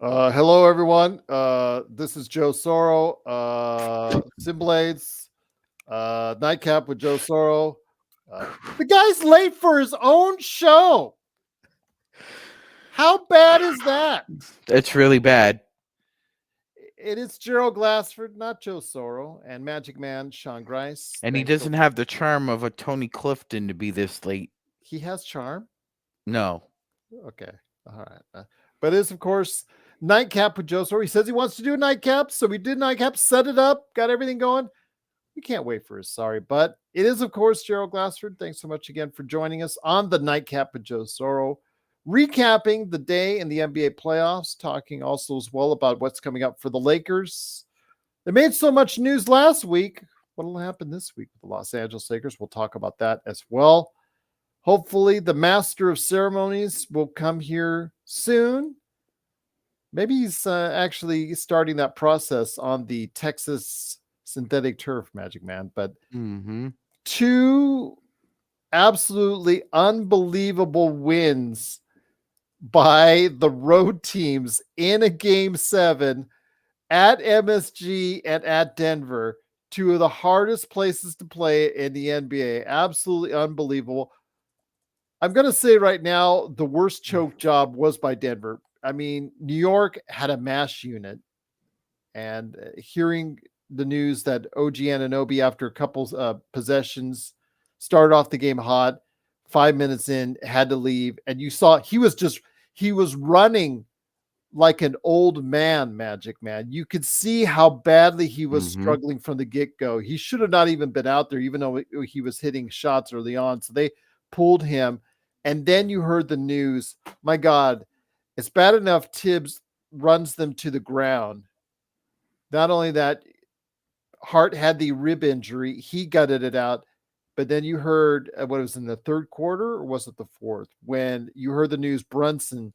Hello, everyone. This is Joe Soro. Simblades, Nightcap with Joe Soro. The guy's late for his own show. How bad is that? It's really bad. It is Gerald Glassford, not Joe Soro, and Magic Man Sean Grice. And he Thanks so. doesn't have the charm of a Tony Clifton to be this late. He has charm. No. Okay, all right. But it is, of course, Nightcap with Joe Soro. He says he wants to do a Nightcap, so we did Nightcap, set it up, got everything going. We can't wait for his sorry, but it is, of course, Gerald Glassford. Thanks so much again for joining us on the Nightcap with Joe Soro, recapping the day in the NBA playoffs, talking also as well about what's coming up for the Lakers. They made so much news last week. What will happen this week with the Los Angeles Lakers? We'll talk about that as well. Hopefully, the master of ceremonies will come here soon. Maybe he's actually starting that process on the Texas synthetic turf, Magic Man. But Mm-hmm. two absolutely unbelievable wins by the road teams in a game 7 at MSG and at Denver. Two of the hardest places to play in the NBA. Absolutely unbelievable. I'm going to say right now, the worst choke job was by Denver. I mean, New York had a mash unit, and hearing the news that OG Anunoby, after a couple possessions, started off the game hot, 5 minutes in, had to leave, and you saw he was running like an old man, Magic Man. You could see how badly he was Mm-hmm. struggling from the get-go. He should have not even been out there, even though he was hitting shots early on. So they pulled him. And then you heard the news. My God, it's bad enough Tibbs runs them to the ground. Not only that, Hart had the rib injury. He gutted it out. But then you heard what was in the third quarter, or was it the fourth, when you heard the news Brunson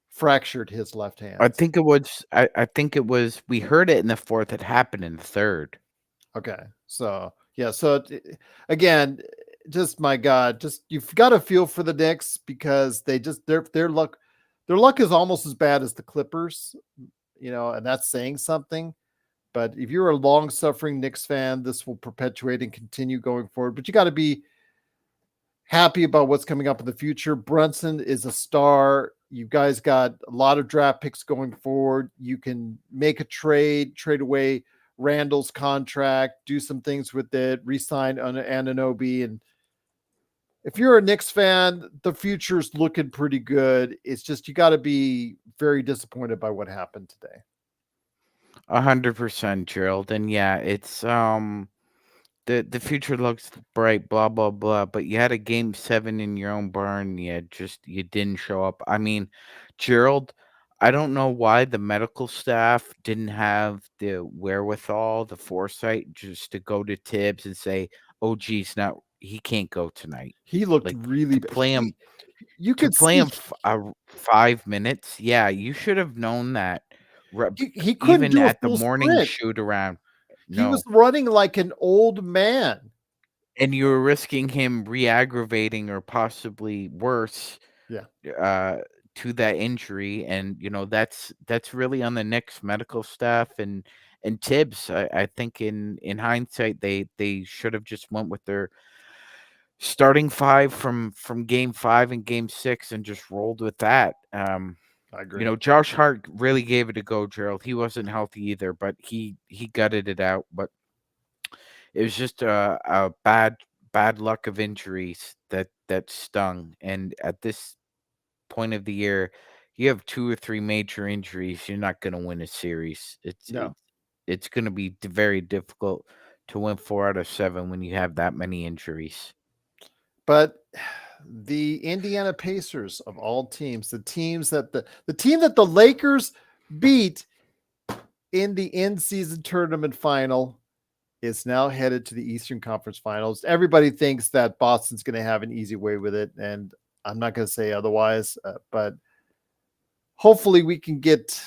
fractured his left I hand. think it was. I think it was. We heard it in the fourth. It happened in the third. Okay. So, yeah. So, again, just my God, just you've got to feel for the Knicks because their luck is almost as bad as the Clippers, and that's saying something. But if you're a long suffering Knicks fan, this will perpetuate and continue going forward. But you got to be happy about what's coming up in the future. Brunson is a star. You guys got a lot of draft picks going forward. You can make a trade away Randall's contract, do some things with it, re-sign Anunoby. And if you're a Knicks fan, the future's looking pretty good. It's just you got to be very disappointed by what happened today. 100%, Gerald. And yeah, it's the future looks bright. Blah blah blah. But you had a game 7 in your own barn. You didn't show up. I mean, Gerald. I don't know why the medical staff didn't have the wherewithal, the foresight, just to go to Tibbs and say, "Oh, geez, not he can't go tonight." He looked Like really to bad. play him You to could play see him 5 minutes. Yeah, you should have known that. he couldn't Even do a at the full morning sprint. shoot around. He was No, running like an old man. and you were risking him re-aggravating or possibly worse Yeah. uh, to that injury, and that's really on the Knicks medical staff and Tibbs. I think in hindsight they should have just went with their starting five from game 5 and game 6 and just rolled with that. I agree. Josh Hart really gave it a go, Gerald. He wasn't healthy either, but he gutted it out. But it was just a bad luck of injuries that stung. And at this point of the year, you have 2 or 3 major injuries. You're not going to win a series. No. It's going to be very difficult to win 4 out of 7 when you have that many injuries. But the Indiana Pacers of all teams, the team that the Lakers beat in the in-season tournament final is now headed to the Eastern Conference Finals. Everybody thinks that Boston's going to have an easy way with it, and I'm not going to say otherwise, but hopefully we can get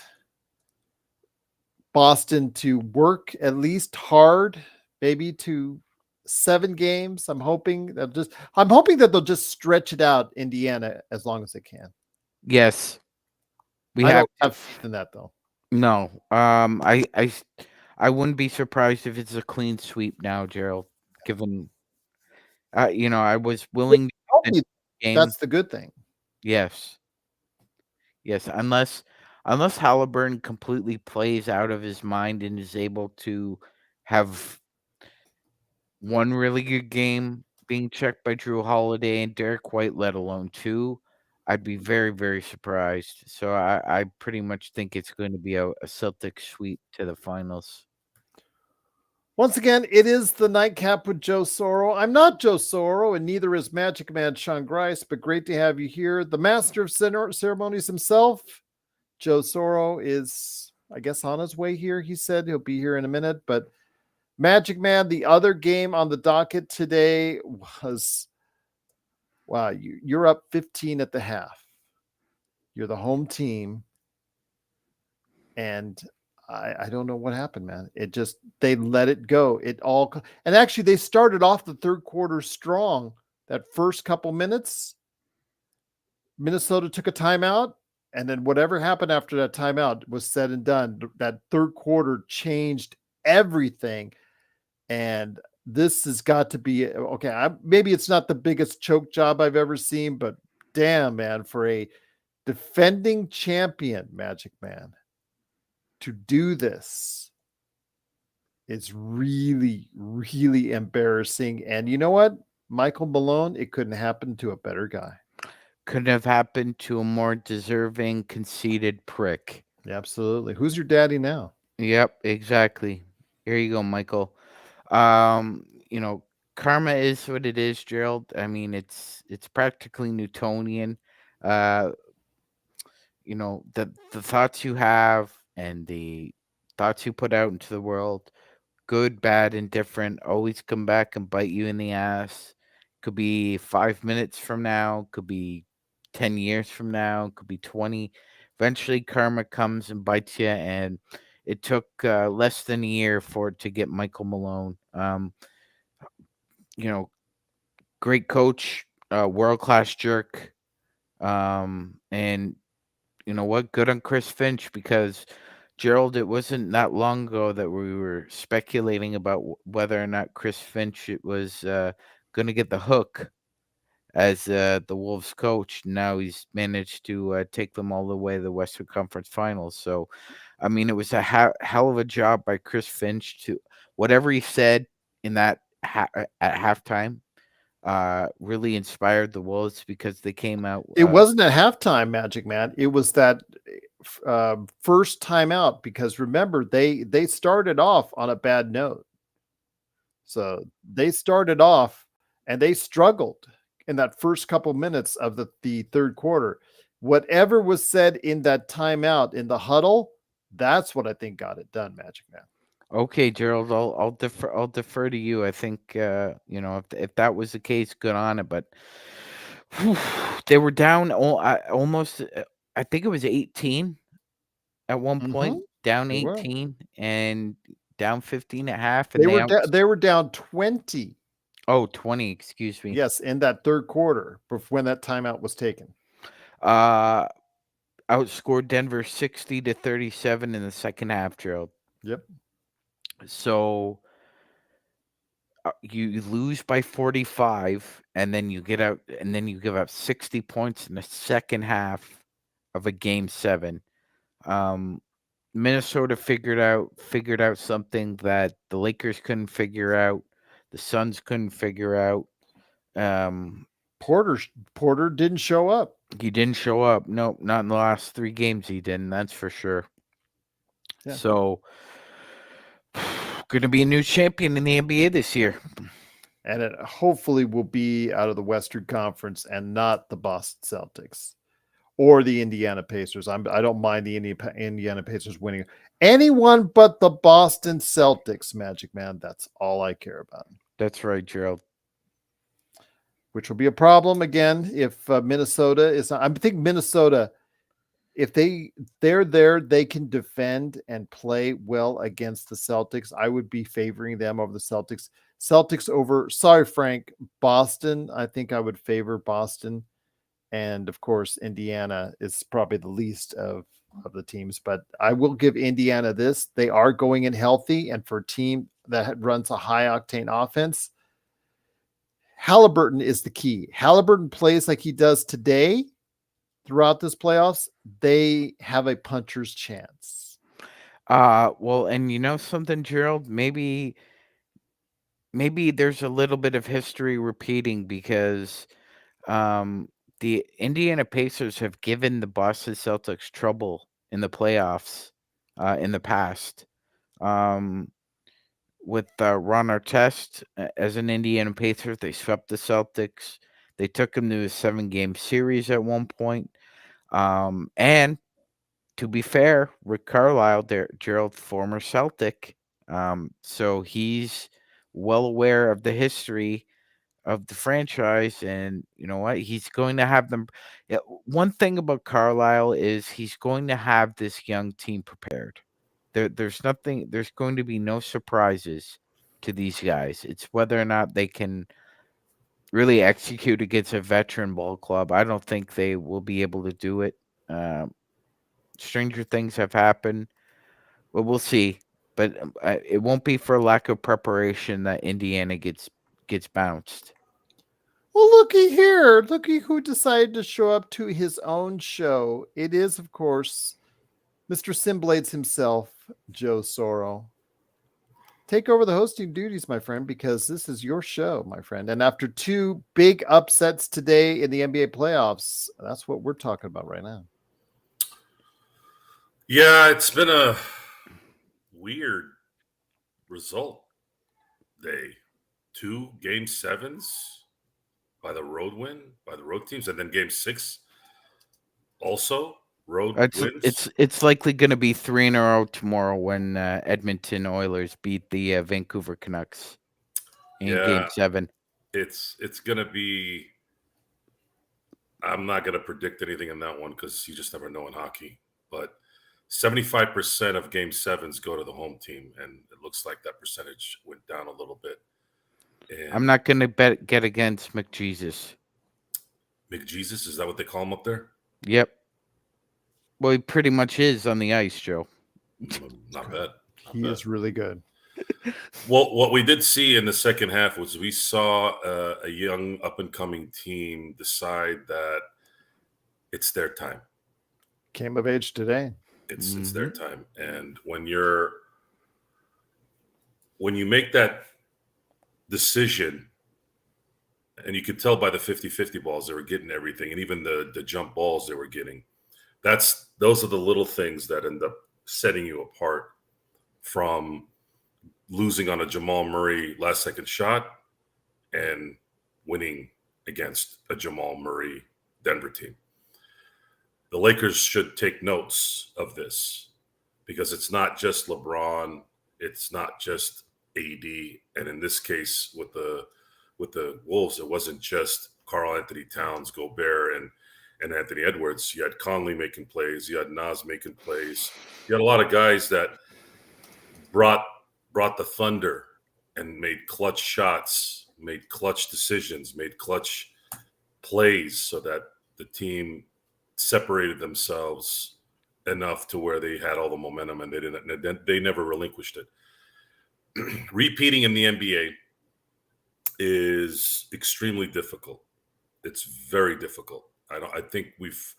Boston to work at least hard, maybe to 7 games. I'm hoping that they'll just stretch it out, Indiana, as long as they can. Yes. We I have don't to. have faith in that though. No. I wouldn't be surprised if it's a clean sweep now, Gerald. Given, I was willing to give Healthy, the game. that's the good thing. Yes, yes. Unless Halliburton completely plays out of his mind and is able to have one really good game being checked by Drew Holiday and Derek White, let alone two, I'd be very, very surprised. So I pretty much think it's going to be a Celtic sweep to the finals. Once again, it is the Nightcap with Joe Soro. I'm not Joe Soro, and neither is Magic Man Sean Grice, but great to have you here. The master of ceremonies himself, Joe Soro, is, I guess, on his way here. He said he'll be here in a minute. But Magic Man, the other game on the docket today was, wow, you're up 15 at the half. You're the home team. And I don't know what happened, man. It just, they let it go. And actually, they started off the third quarter strong. That first couple minutes, Minnesota took a timeout, and then whatever happened after that timeout was said and done. That third quarter changed everything, and this has got to be okay. Maybe it's not the biggest choke job I've ever seen, but damn, man, for a defending champion, Magic Man, to do this is really, really embarrassing. And you know what? Michael Malone, it couldn't happen to a better guy. Couldn't have happened to a more deserving, conceited prick. Absolutely. Who's your daddy now? Yep, exactly. Here you go, Michael. Um, you know, karma is what it is, Gerald. I mean, it's practically Newtonian. Uh, the thoughts you have and the thoughts you put out into the world, good, bad, indifferent, always come back and bite you in the ass. Could be 5 minutes from now, could be 10 years from now, could be 20. Eventually, karma comes and bites you, and it took less than a year for it to get Michael Malone. You know, great coach, world class jerk, and you know what? Good on Chris Finch because Gerald, it wasn't that long ago that we were speculating about whether or not Chris Finch was going to get the hook as the Wolves coach. Now he's managed to take them all the way to the Western Conference Finals. So, I mean, it was a hell of a job by Chris Finch to whatever he said in that at halftime. Really inspired the Wolves because they came out. It wasn't at halftime, Magic Man. It was that first time out, because remember, they started off on a bad note. So they started off and they struggled in that first couple minutes of the third quarter. Whatever was said in that timeout in the huddle, that's what I think got it done, Magic Man. Okay, Gerald, I'll defer to you. I think if that was the case, good on it. But whew, they were down almost. I think it was 18 at one Mm-hmm. point, down They were. 18 and down 15 at half, and they out. They were down 20. Oh, 20. Excuse me. Yes, in that third quarter when that timeout was taken. Uh, outscored Denver 60-37 in the second half, Gerald. Yep. So you lose by 45 and then you get out and then you give up 60 points in the second half of a game 7. um Minnesota figured out something that the Lakers couldn't figure out, the Suns couldn't figure out. um Porter Porter didn't show up. he didn't show up. Nope, not in the last 3 games he didn't, that's for sure. Yeah. So gonna be a new champion in the NBA this year. And it hopefully will be out of the Western Conference and not the Boston Celtics or the Indiana Pacers. I don't mind the Indiana Pacers winning. Anyone but the Boston Celtics, Magic Man. That's all I care about. That's right, Gerald. Which will be a problem again if Minnesota is not. I think Minnesota, if they're there, they can defend and play well against the Celtics. I would be favoring them over the Celtics. Celtics over, sorry, Frank, Boston. I think I would favor Boston. And of course, Indiana is probably the least of of the teams, but I will give Indiana this. They are going in healthy, and for a team that runs a high octane offense, Halliburton is the key. Halliburton plays like he does today throughout this playoffs. They have a puncher's chance. Well, and you know something, Gerald? Maybe there's a little bit of history repeating because um the Indiana Pacers have given the Boston Celtics trouble in the playoffs in the past. Um with Ron Artest as an Indiana Pacer, they swept the Celtics. They took them to a 7-game series at one point. And to be fair, Rick Carlisle, Gerald, former Celtic, so he's well aware of the history of the franchise, and you know what? He's going to have them. Yeah, one thing about Carlisle is he's going to have this young team prepared. There's nothing. There's going to be no surprises to these guys. It's whether or not they can really execute against a veteran ball club. I don't think they will be able to do it. Um, Stranger things have happened. Well, we'll see. But it won't be for lack of preparation that Indiana gets bounced. Well, looky here. Looky who decided to show up to his own show. It is, of course, Mr. Simblades himself, Joe Soro. Take over the hosting duties, my friend, because this is your show, my friend. And after two big upsets today in the NBA playoffs, that's what we're talking about right now. Yeah, it's been a weird result day. 2 game sevens by the road teams, and then game 6 also road wins. It's likely going to be 3 in a row tomorrow when Edmonton Oilers beat the Vancouver Canucks in Game 7. It's going to be. I'm not going to predict anything in that one because you just never know in hockey. But 75% of game 7s go to the home team, and it looks like that percentage went down a little bit. And I'm not going to get against McJesus. McJesus, is that what they call him up there? Yep. Well, he pretty much is on the ice, Joe. Not bad. He is really good. Well, what we did see in the second half was we saw a young up-and-coming team decide that it's their time. Came of age today. It's their time. And when you make that decision, and you could tell by the 50-50 balls, they were getting everything, and even the jump balls they were getting. Those are the little things that end up setting you apart from losing on a Jamal Murray last-second shot and winning against a Jamal Murray Denver team. The Lakers should take notes of this because it's not just LeBron, it's not just AD, and in this case with the Wolves, it wasn't just Karl Anthony Towns, Gobert, and Anthony Edwards. You had Conley making plays, you had Nas making plays, you had a lot of guys that brought the thunder and made clutch shots, made clutch decisions, made clutch plays so that the team separated themselves enough to where they had all the momentum and they never relinquished it. Repeating in the NBA is extremely difficult. It's very difficult. I think we've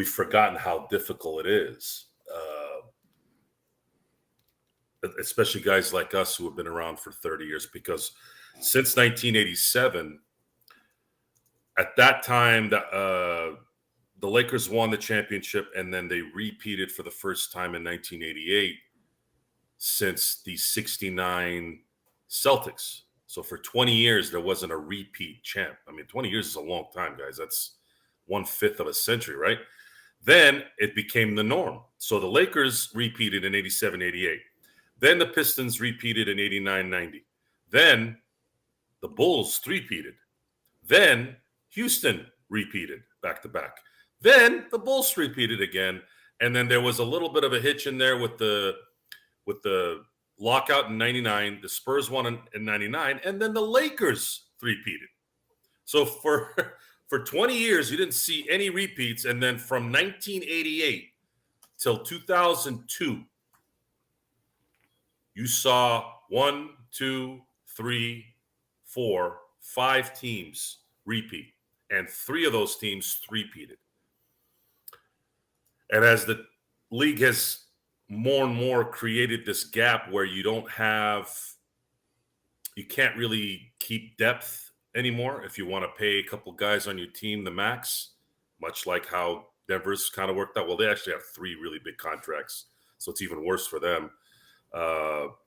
forgotten how difficult it is. Especially guys like us who have been around for 30 years, because since 1987, at that time, the Lakers won the championship, and then they repeated for the first time in 1988 since the 69 Celtics. So for 20 years, there wasn't a repeat champ. I mean, 20 years is a long time, guys. That's 1/5 of a century, right? Then it became the norm. So the Lakers repeated in 87, 88. Then the Pistons repeated in 89, 90. Then the Bulls three-peated. Then Houston repeated back-to-back. Then the Bulls repeated again. And then there was a little bit of a hitch in there with the lockout in 99. The Spurs won in 99. And then the Lakers three-peated. So for 20 years, you didn't see any repeats. And then from 1988 till 2002, you saw 1, 2, 3, 4, 5 teams repeat, and 3 of those teams three-peated. And as the league has more and more created this gap where you can't really keep depth anymore if you want to pay a couple guys on your team the max, much like how Denver's kind of worked out. Well, they actually have 3 really big contracts, so it's even worse for them.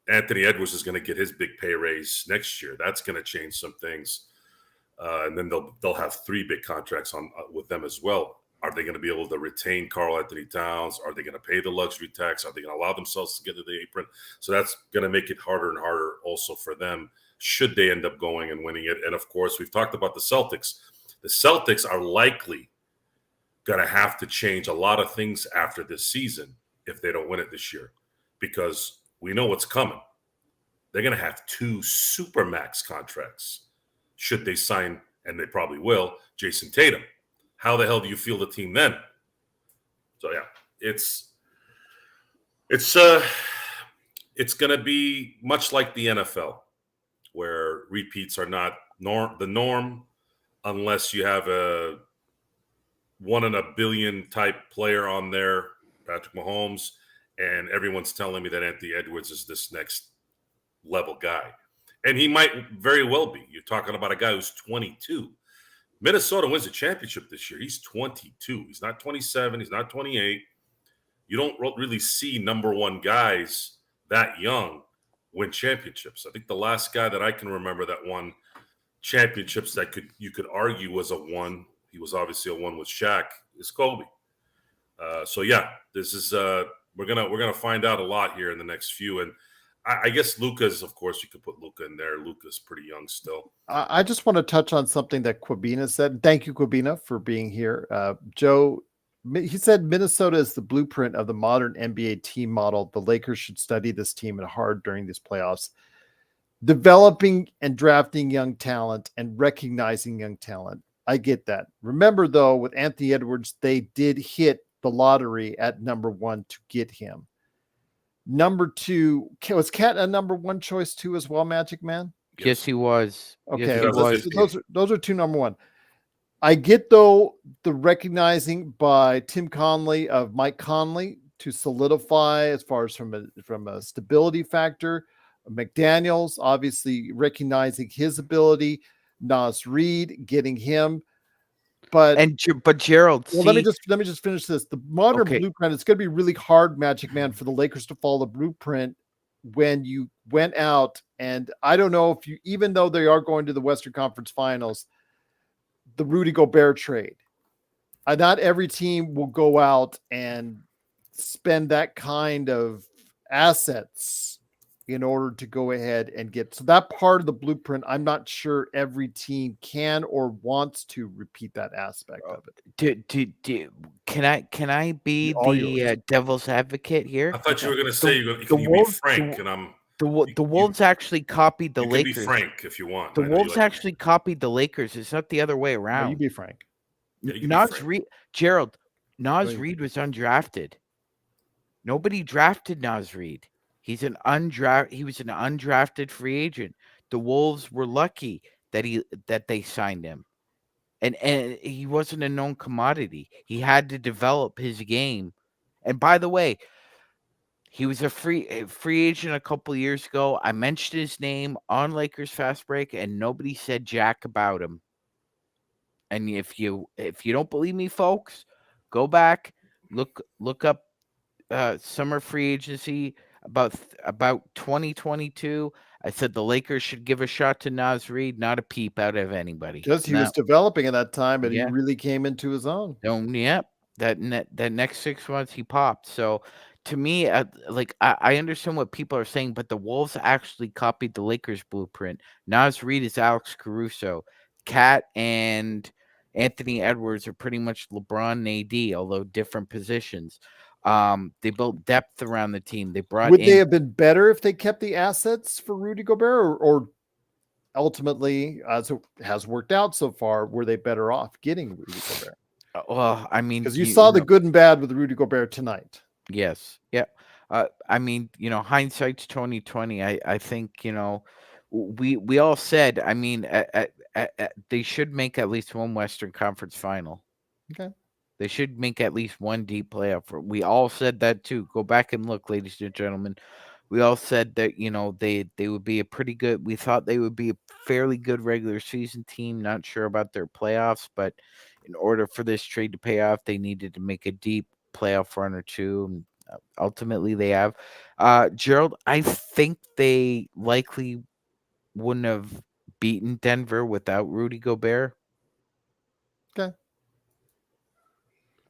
Anthony Edwards is going to get his big pay raise next year. That's going to change some things. And then they'll have 3 big contracts on with them as well. Are they going to be able to retain Karl Anthony Towns? Are they going to pay the luxury tax? Are they going to allow themselves to get to the apron? So that's going to make it harder and harder also for them, should they end up going and winning it. And of course, we've talked about the Celtics. The Celtics are likely going to have to change a lot of things after this season if they don't win it this year, because we know what's coming. They're going to have 2 supermax contracts should they sign, and they probably will, Jason Tatum. How the hell do you feel the team then? So yeah, it's going to be much like the NFL, where repeats are not the norm unless you have a 1 in a billion type player on there, Patrick Mahomes, and everyone's telling me that Anthony Edwards is this next level guy. And he might very well be. You're talking about a guy who's 22. Minnesota wins a championship this year. He's 22. He's not 27. He's not 28. You don't really see number 1 guys that young win championships. I think the last guy that I can remember that won championships that you could argue was a 1. He was obviously a 1 with Shaq. Is Kobe. So yeah, this is we're gonna find out a lot here in the next few. And I guess Luka's, of course, you could put Luka in there. Luka's pretty young still. I just want to touch on something that Quabina said. Thank you, Quabina, for being here. Joe, he said Minnesota is the blueprint of the modern NBA team model. The Lakers should study this team and hard during these playoffs. Developing and drafting young talent and recognizing young talent. I get that. Remember, though, with Anthony Edwards, they did hit the lottery at number 1 to get him. Number 2, was Cat a number 1 choice too as well, Magic Man? Yes, he was. Okay, Yes, he was. Those are 2 number 1. I get, though, the recognizing by Tim Conley of Mike Conley to solidify as far as from a stability factor. McDaniels obviously recognizing his ability. Nas Reed getting him. But Gerald, well, let me just finish this. The modern blueprint, it's going to be really hard, Magic Man, for the Lakers to follow the blueprint when you went out. And I don't know if you, even though they are going to the Western Conference Finals, the Rudy Gobert trade. Not every team will go out and spend that kind of assets in order to go ahead and get. So that part of the blueprint, I'm not sure every team can or wants to repeat that aspect of it. Can I be the devil's advocate here? I thought you were going to say you can be frank, and I'm. The Wolves actually copied the Lakers. You can be frank if you want. The Wolves actually copied the Lakers. It's not the other way around. No, you be frank. Yeah, Gerald, Nas Reed was undrafted. Nobody drafted Nas Reed. He was an undrafted free agent. The Wolves were lucky that they signed him. And he wasn't a known commodity. He had to develop his game. And by the way, he was a free agent a couple of years ago. I mentioned his name on Lakers Fast Break, and nobody said jack about him. And if you don't believe me, folks, go back, look up summer free agency about 2022. I said the Lakers should give a shot to Nas Reed, not a peep out of anybody. Because he was developing at that time, and he really came into his own. That next 6 months he popped. So to me, I understand what people are saying, but the Wolves actually copied the Lakers blueprint. Nas Reed is Alex Caruso. Cat and Anthony Edwards are pretty much LeBron and AD, although different positions. They built depth around the team. Would they have been better if they kept the assets for Rudy Gobert, or ultimately, as it has worked out so far, were they better off getting Rudy Gobert? Well, I mean, because you saw the good and bad with Rudy Gobert tonight. Yes. Yeah. I mean, hindsight's 2020. I think, we all said, I mean, they should make at least one Western Conference final. Okay. They should make at least one deep playoff. We all said that too. Go back and look, ladies and gentlemen. We all said that they would be a pretty good. We thought they would be a fairly good regular season team. Not sure about their playoffs, but in order for this trade to pay off, they needed to make a deep playoff run or two. And ultimately, they have. Gerald, I think they likely wouldn't have beaten Denver without Rudy Gobert. Okay.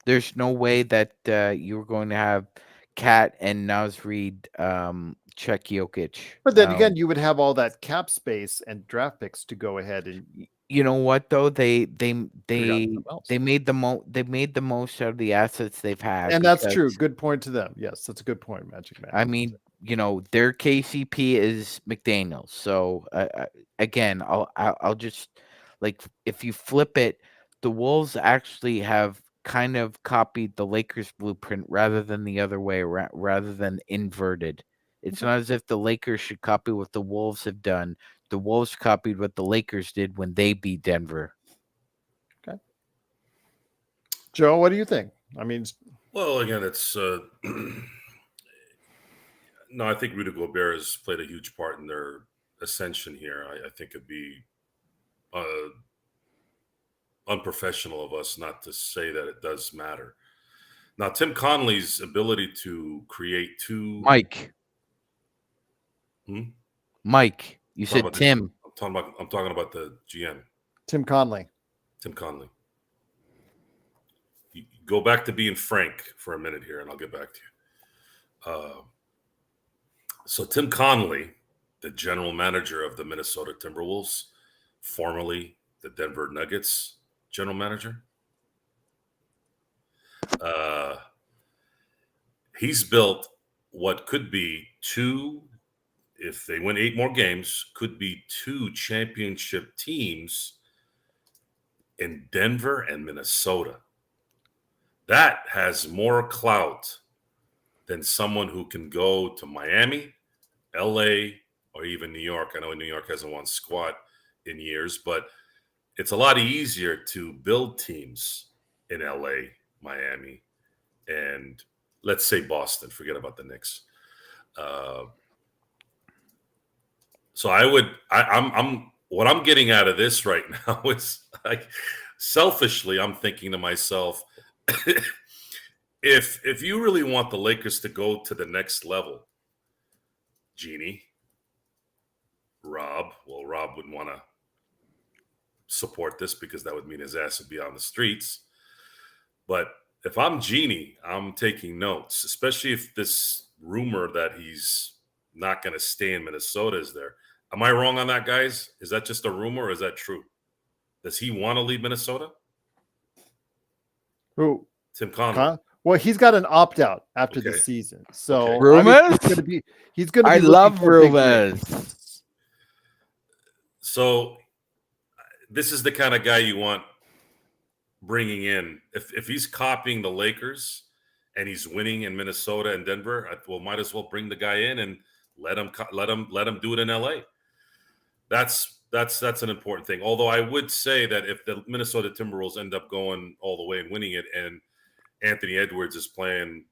There's no way that you were going to have Cat and Naz Reid check Jokic. But then again, you would have all that cap space and draft picks to go ahead and You know what though? They figure out something else. made the most out of the assets they've had. And that's true. Good point to them. Yes, that's a good point, Magic Man. I mean, their KCP is McDaniels. So again, I'll just like if you flip it, the Wolves actually have kind of copied the Lakers blueprint rather than the other way, rather than inverted. It's not as if the Lakers should copy what the Wolves have done. The Wolves copied what the Lakers did when they beat Denver. Okay. Joe, what do you think? I mean, well, again, it's no. I think Rudy Gobert has played a huge part in their ascension here. I think it'd be unprofessional of us not to say that it does matter. Now, Tim Conley's ability to create two Mike, you said Tim. I'm talking about the GM. Tim Conley. Tim Conley. You go back to being Frank for a minute here, and I'll get back to you. So Tim Conley, the general manager of the Minnesota Timberwolves, formerly the Denver Nuggets general manager, he's built what could be two, if they win 8 more games, could be 2 championship teams in Denver and Minnesota. That has more clout than someone who can go to Miami, LA, or even New York. I know New York hasn't won squat in years, but it's a lot easier to build teams in LA, Miami, and let's say Boston. Forget about the Knicks. So I'm what I'm getting out of this right now is like, selfishly, I'm thinking to myself, if you really want the Lakers to go to the next level, Jeannie, Rob wouldn't want to support this because that would mean his ass would be on the streets. But if I'm Jeannie, I'm taking notes, especially if this rumor that he's not going to stay in Minnesota is there. Am I wrong on that, guys? Is that just a rumor or is that true? Does he want to leave Minnesota? Who? Tim Conley. Well, he's got an opt-out after the season. So rumors? He's going to be I love rumors. So this is the kind of guy you want bringing in. If he's copying the Lakers and he's winning in Minnesota and Denver, well, might as well bring the guy in and let him do it in LA. That's an important thing. Although I would say that if the Minnesota Timberwolves end up going all the way and winning it, and Anthony Edwards is playing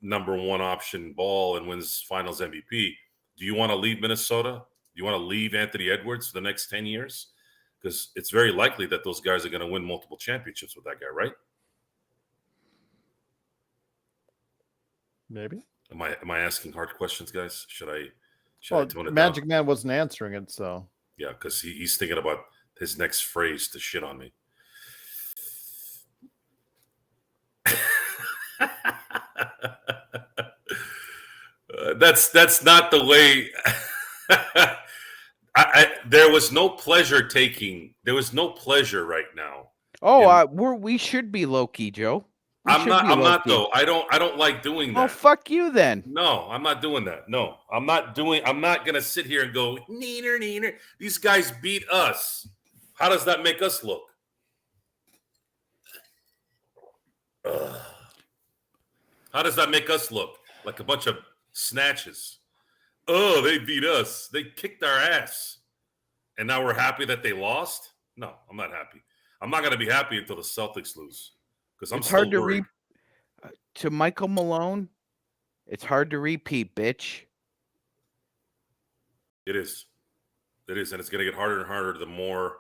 number 1 option ball and wins Finals MVP, do you want to leave Minnesota? Do you want to leave Anthony Edwards for the next 10 years? Because it's very likely that those guys are going to win multiple championships with that guy, right? Maybe. Am I asking hard questions, guys? Should I tone it Magic down? Man wasn't answering it, so yeah, because he's thinking about his next phrase to shit on me. That's not the way. There was no pleasure taking. There was no pleasure right now. Oh, we should be low key, Joe. I'm not though. I don't like doing that. Oh, fuck you then. No, I'm not doing that. No, I'm not gonna sit here and go neener. These guys beat us. How does that make us look? How does that make us look? Like a bunch of snatches. Oh, they beat us. They kicked our ass. And now we're happy that they lost? No, I'm not happy. I'm not going to be happy until the Celtics lose because I'm It's hard still to worried. to Michael Malone. It's hard to repeat, bitch. It is. It is. And it's going to get harder and harder the more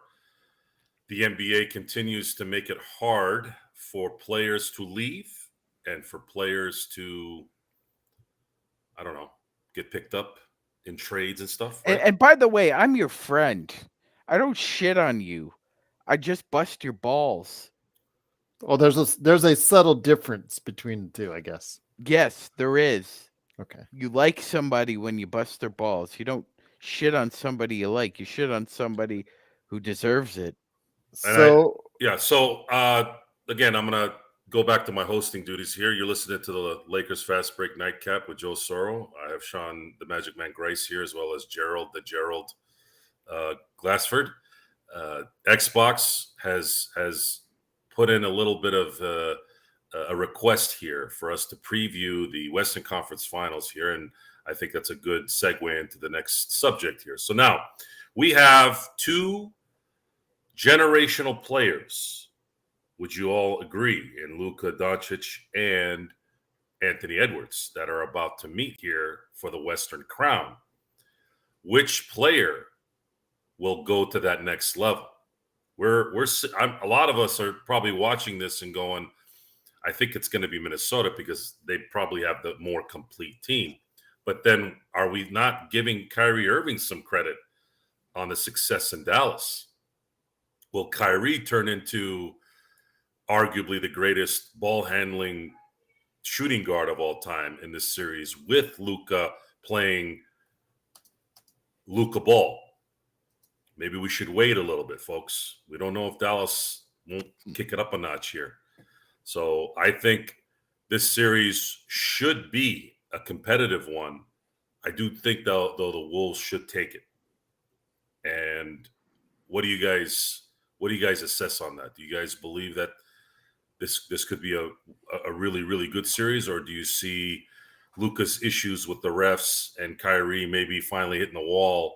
the NBA continues to make it hard for players to leave and for players to, I don't know, get picked up in trades and stuff, right? And by the way, I'm your friend. I don't shit on you. I just bust your balls. Well, there's a subtle difference between the two, I guess. Yes, there is. Okay. You like somebody when you bust their balls. You don't shit on somebody you like. You shit on somebody who deserves it. So So again, I'm gonna go back to my hosting duties here. You're listening to the Lakers Fast Break Nightcap with Joe Soro. I have Sean the Magic Man Grice here, as well as Gerald Glassford. Xbox has put in a little bit of a request here for us to preview the Western Conference Finals here, and I think that's a good segue into the next subject here. So now we have two generational players. Would you all agree in Luka Doncic and Anthony Edwards that are about to meet here for the Western Crown? Which player will go to that next level? A lot of us are probably watching this and going, I think it's going to be Minnesota because they probably have the more complete team. But then are we not giving Kyrie Irving some credit on the success in Dallas? Will Kyrie turn into arguably the greatest ball handling shooting guard of all time in this series with Luka playing Luka ball? Maybe we should wait a little bit, folks. We don't know if Dallas won't kick it up a notch here. So I think this series should be a competitive one. I do think, though the Wolves should take it. And what do you guys assess on that? Do you guys believe that this could be a really, really good series, or do you see Luka's issues with the refs and Kyrie maybe finally hitting the wall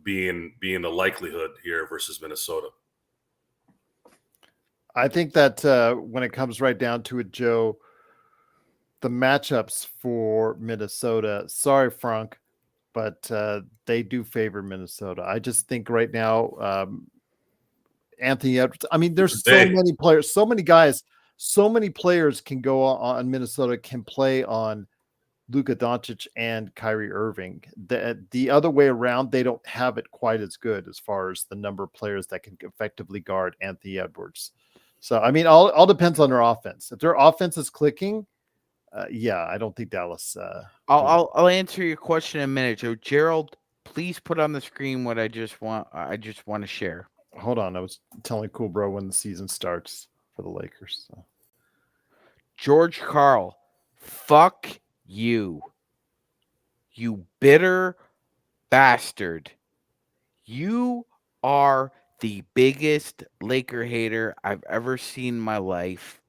being the likelihood here versus Minnesota? I think that when it comes right down to it, Joe, the matchups for Minnesota, sorry, Frank, but they do favor Minnesota. I just think right now, Anthony Edwards, I mean, there's so many players, so many guys, so many players can go on Minnesota, can play on Luka Doncic and Kyrie Irving. The other way around, they don't have it quite as good as far as the number of players that can effectively guard Anthony Edwards. So, I mean, all depends on their offense. If their offense is clicking, yeah, I don't think Dallas. I'll answer your question in a minute, Joe. Gerald, please put on the screen what I just want to share. Hold on, I was telling Cool Bro when the season starts for the Lakers. So. George Karl, fuck you. You bitter bastard. You are the biggest Laker hater I've ever seen in my life.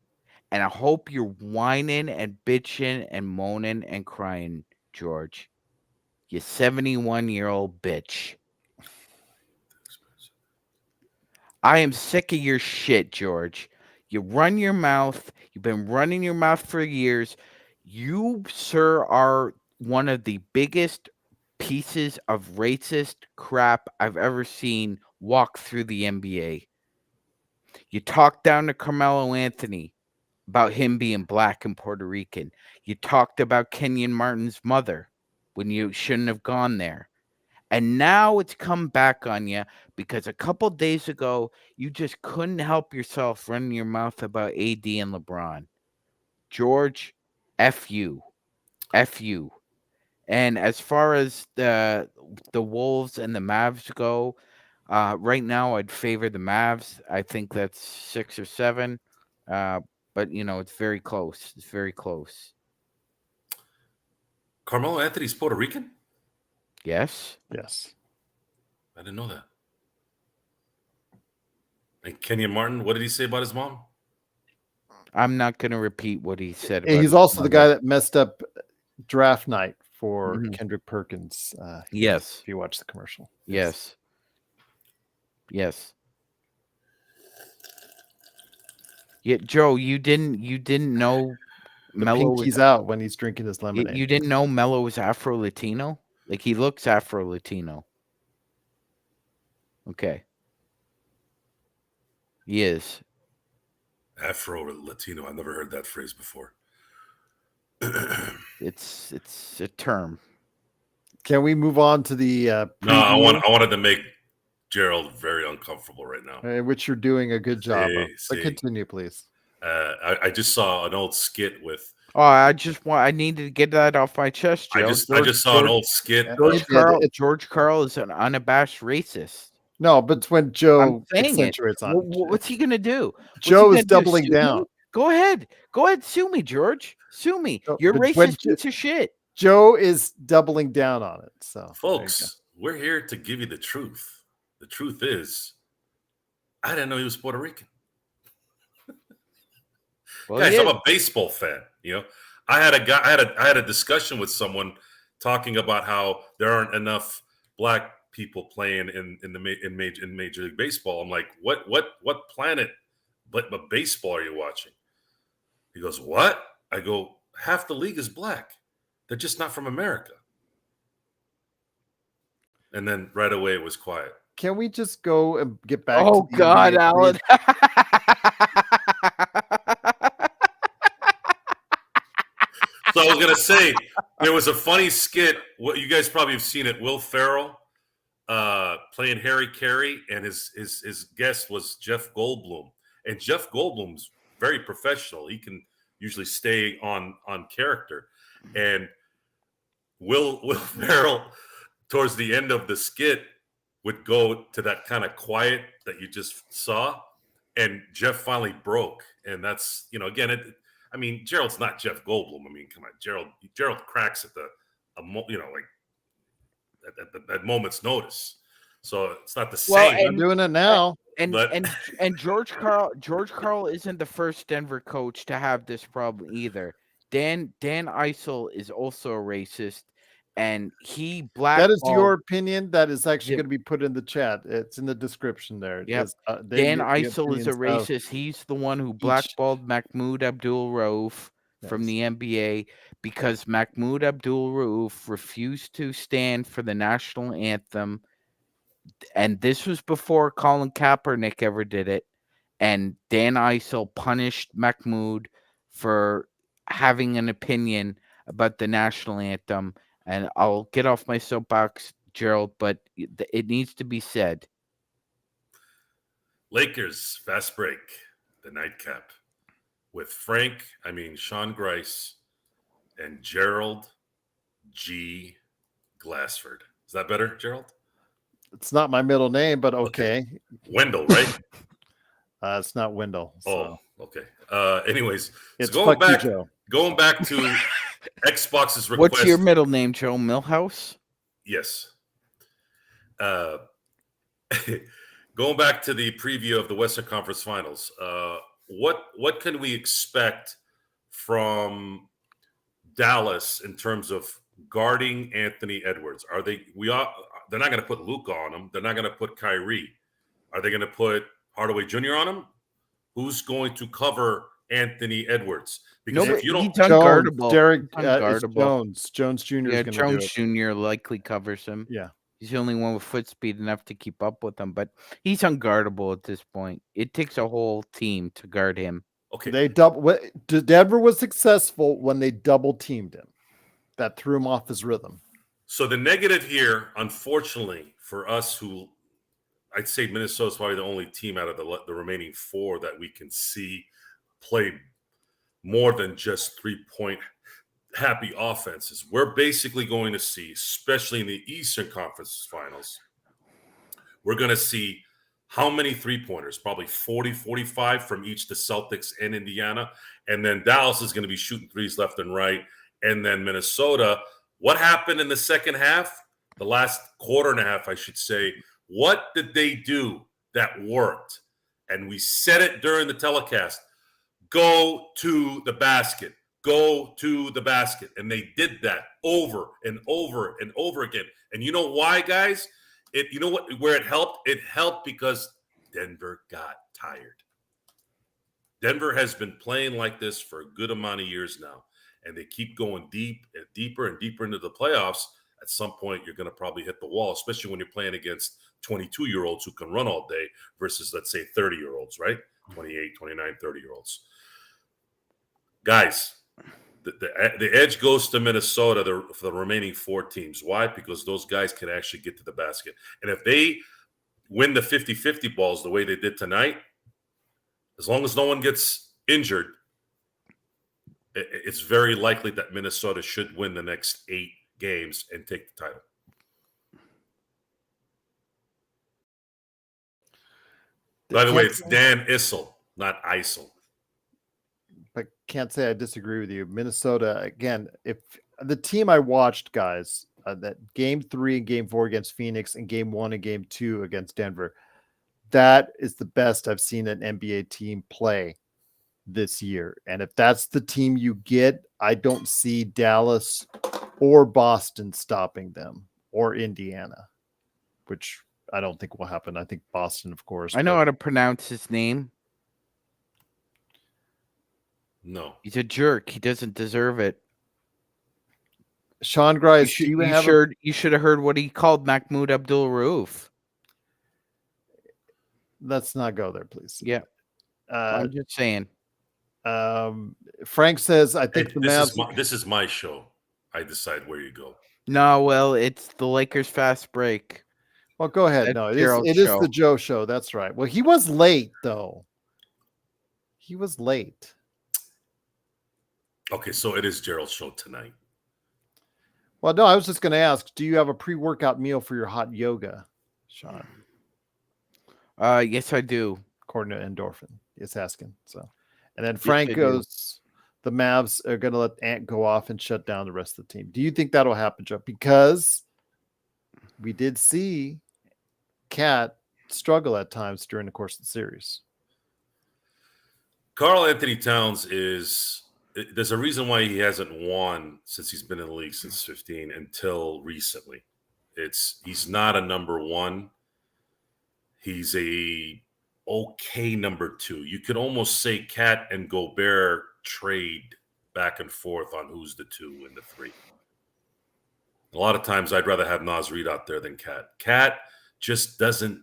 And I hope you're whining and bitching and moaning and crying, George. You 71-year-old bitch. I am sick of your shit, George. You run your mouth. You've been running your mouth for years. You, sir, are one of the biggest pieces of racist crap I've ever seen walk through the NBA. You talked down to Carmelo Anthony about him being black and Puerto Rican. You talked about Kenyon Martin's mother when you shouldn't have gone there. And now it's come back on you because a couple days ago, you just couldn't help yourself running your mouth about AD and LeBron. George, F you. F you. And as far as the Wolves and the Mavs go, right now I'd favor the Mavs. I think that's 6 or 7. But, it's very close. It's very close. Carmelo Anthony's Puerto Rican? Yes. Yes. I didn't know that. And Kenyon Martin, what did he say about his mom? I'm not going to repeat what he said. And About he's his also the guy mother. that messed up draft night for Mhm. Kendrick Perkins. Yes. If you watch the commercial. Yes. Yes. Yeah, Joe, you didn't know The Mello was pinky's out when he's drinking his lemonade. you didn't know Mello was Afro Latino? Like he looks Afro Latino. Okay. He is. Afro Latino. I've never heard that phrase before. It's a term. Can we move on to the No, I preview, wanted to make Gerald very uncomfortable right now. which you're doing a good job of. But See. continue, please. I just saw an old skit with. Oh, I needed to get that off my chest, Joe. I just saw an old skit. George Carl is an unabashed racist. No, but it's when I'm Joe saying it. accentuates on it. What's he gonna do? Joe is doubling down. Go ahead, sue me, George. Sue me. No, You're but when racist piece of shit. Joe is doubling down on it. So, folks, we're here to give you the truth. The truth is, I didn't know he was Puerto Rican. Well, guys, I'm a baseball fan. You know, I had a discussion with someone talking about how there aren't enough black people playing in Major League Baseball. I'm like, what planet but baseball are you watching? He goes, what? I go, half the league is black. They're just not from America. And then right away it was quiet. Can we just go and get back? Oh to God, Alan. So I was gonna say there was a funny skit. What you guys probably have seen it. Will Ferrell playing Harry Carey, and his guest was Jeff Goldblum. And Jeff Goldblum's very professional. He can usually stay on character. And Will Ferrell, towards the end of the skit, would go to that kind of quiet that you just saw, and Jeff finally broke. And that's, again, I mean, Gerald's not Jeff Goldblum. I mean, come on, Gerald cracks at at moment's notice. So it's not the same. I'm doing it now. And George Carl isn't the first Denver coach to have this problem either. Dan Issel is also a racist, and he blackballed. That is your opinion. That is actually going to be put in the chat. It's in the description there. Yep. Dan Issel is a racist. He's the one who blackballed Mahmoud Abdul-Rauf from the NBA because Mahmoud Abdul-Rauf refused to stand for the national anthem. And this was before Colin Kaepernick ever did it. And Dan Issel punished Mahmoud for having an opinion about the national anthem. And I'll get off my soapbox, Gerald, but it needs to be said. Lakers, fast break, the nightcap with Sean Grice and Gerald G. Glassford. Is that better, Gerald? It's not my middle name, but okay. Wendell, right? It's not Wendell. So. Oh, okay. Anyways, it's going back to Xbox's request. What's your middle name, Joe? Millhouse? Yes. Going back to the preview of the Western Conference Finals, what can we expect from Dallas in terms of guarding Anthony Edwards? They're not going to put Luka on him. They're not going to put Kyrie. Are they going to put Hardaway Jr. on him? Who's going to cover Anthony Edwards? Because if you don't, he's unguardable. Jones Jr. Yeah, Jones Jr. likely covers him. Yeah. He's the only one with foot speed enough to keep up with him, but he's unguardable at this point. It takes a whole team to guard him. Okay. Denver was successful when they double teamed him. That threw him off his rhythm. So the negative here, unfortunately, for us I'd say Minnesota's probably the only team out of the remaining four that we can see play more than just 3-point happy offenses. We're basically going to see, especially in the Eastern Conference Finals, we're going to see how many three-pointers, probably 40, 45 from each the Celtics and Indiana. And then Dallas is going to be shooting threes left and right. And then Minnesota, what happened in the second half? The last quarter and a half, I should say. What did they do that worked? And we said it during the telecast. go to the basket. Go to the basket. And they did that over and over and over again. And you know why, guys? You know what? Where it helped? It helped because Denver got tired. Denver has been playing like this for a good amount of years now, and they keep going deep and deeper and deeper into the playoffs. At some point, you're going to probably hit the wall, especially when you're playing against 22-year-olds who can run all day versus, let's say, 30-year-olds, right? 28, 29, 30-year-olds. Guys, the edge goes to Minnesota for the remaining 4 teams. Why? Because those guys can actually get to the basket. And if they win the 50-50 balls the way they did tonight, as long as no one gets injured, it's very likely that Minnesota should win the next 8 games and take the title. By the way, it's Dan Issel, not Isel. But can't say I disagree with you. Minnesota, again, if the team I watched, guys, that game 3 and game 4 against Phoenix and game 1 and game 2 against Denver, that is the best I've seen an NBA team play this year. And if that's the team you get, I don't see Dallas or Boston stopping them, or Indiana, which I don't think will happen. I think Boston, of course. I know how to pronounce his name. No. He's a jerk. He doesn't deserve it. Sean Grice, you should have heard what he called Mahmoud Abdul-Rauf. Let's not go there, please. Yeah. I'm just saying. Frank says, I think this is my show. I decide where you go. No, well, it's the Lakers fast break. Well, go ahead. That's It is the Joe show. That's right. Well, he was late, though. He was late. Okay, so it is Gerald's show tonight. Well, no, I was just going to ask, do you have a pre-workout meal for your hot yoga, Sean? Yes, I do. According to Endorphin, it's asking. So, and then Frank goes, the Mavs are going to let Ant go off and shut down the rest of the team. Do you think that'll happen, Joe? Because we did see Cat struggle at times during the course of the series. Karl Anthony Towns there's a reason why he hasn't won since he's been in the league since 15 until recently. He's not a number 1. He's a okay number 2. You could almost say Cat and Gobert trade back and forth on who's the 2 and the 3. A lot of times I'd rather have Naz Reid out there than Cat. Cat just doesn't.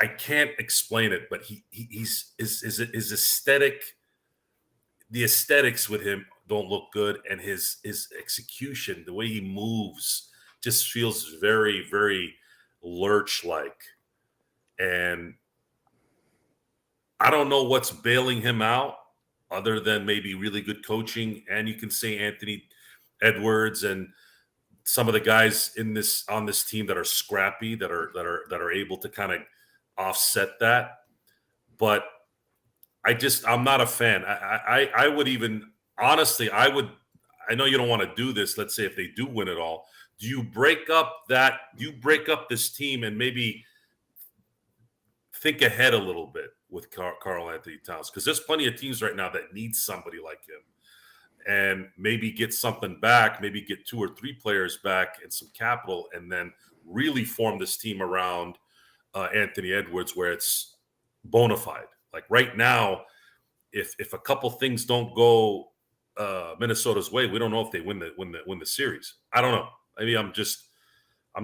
I can't explain it, but his aesthetic. The aesthetics with him don't look good, and his execution, the way he moves, just feels very, very Lurch-like. And I don't know what's bailing him out other than maybe really good coaching. And you can say Anthony Edwards and some of the guys on this team that are scrappy, that are able to kind of offset that. But I'm not a fan. I would even, honestly, I know you don't want to do this. Let's say if they do win it all, do you break up this team and maybe think ahead a little bit with Karl Anthony Towns? Because there's plenty of teams right now that need somebody like him, and maybe get something back, maybe get 2 or 3 players back and some capital, and then really form this team around Anthony Edwards where it's bona fide. Like right now, if a couple things don't go Minnesota's way, we don't know if they win the series. I don't know. Maybe I'm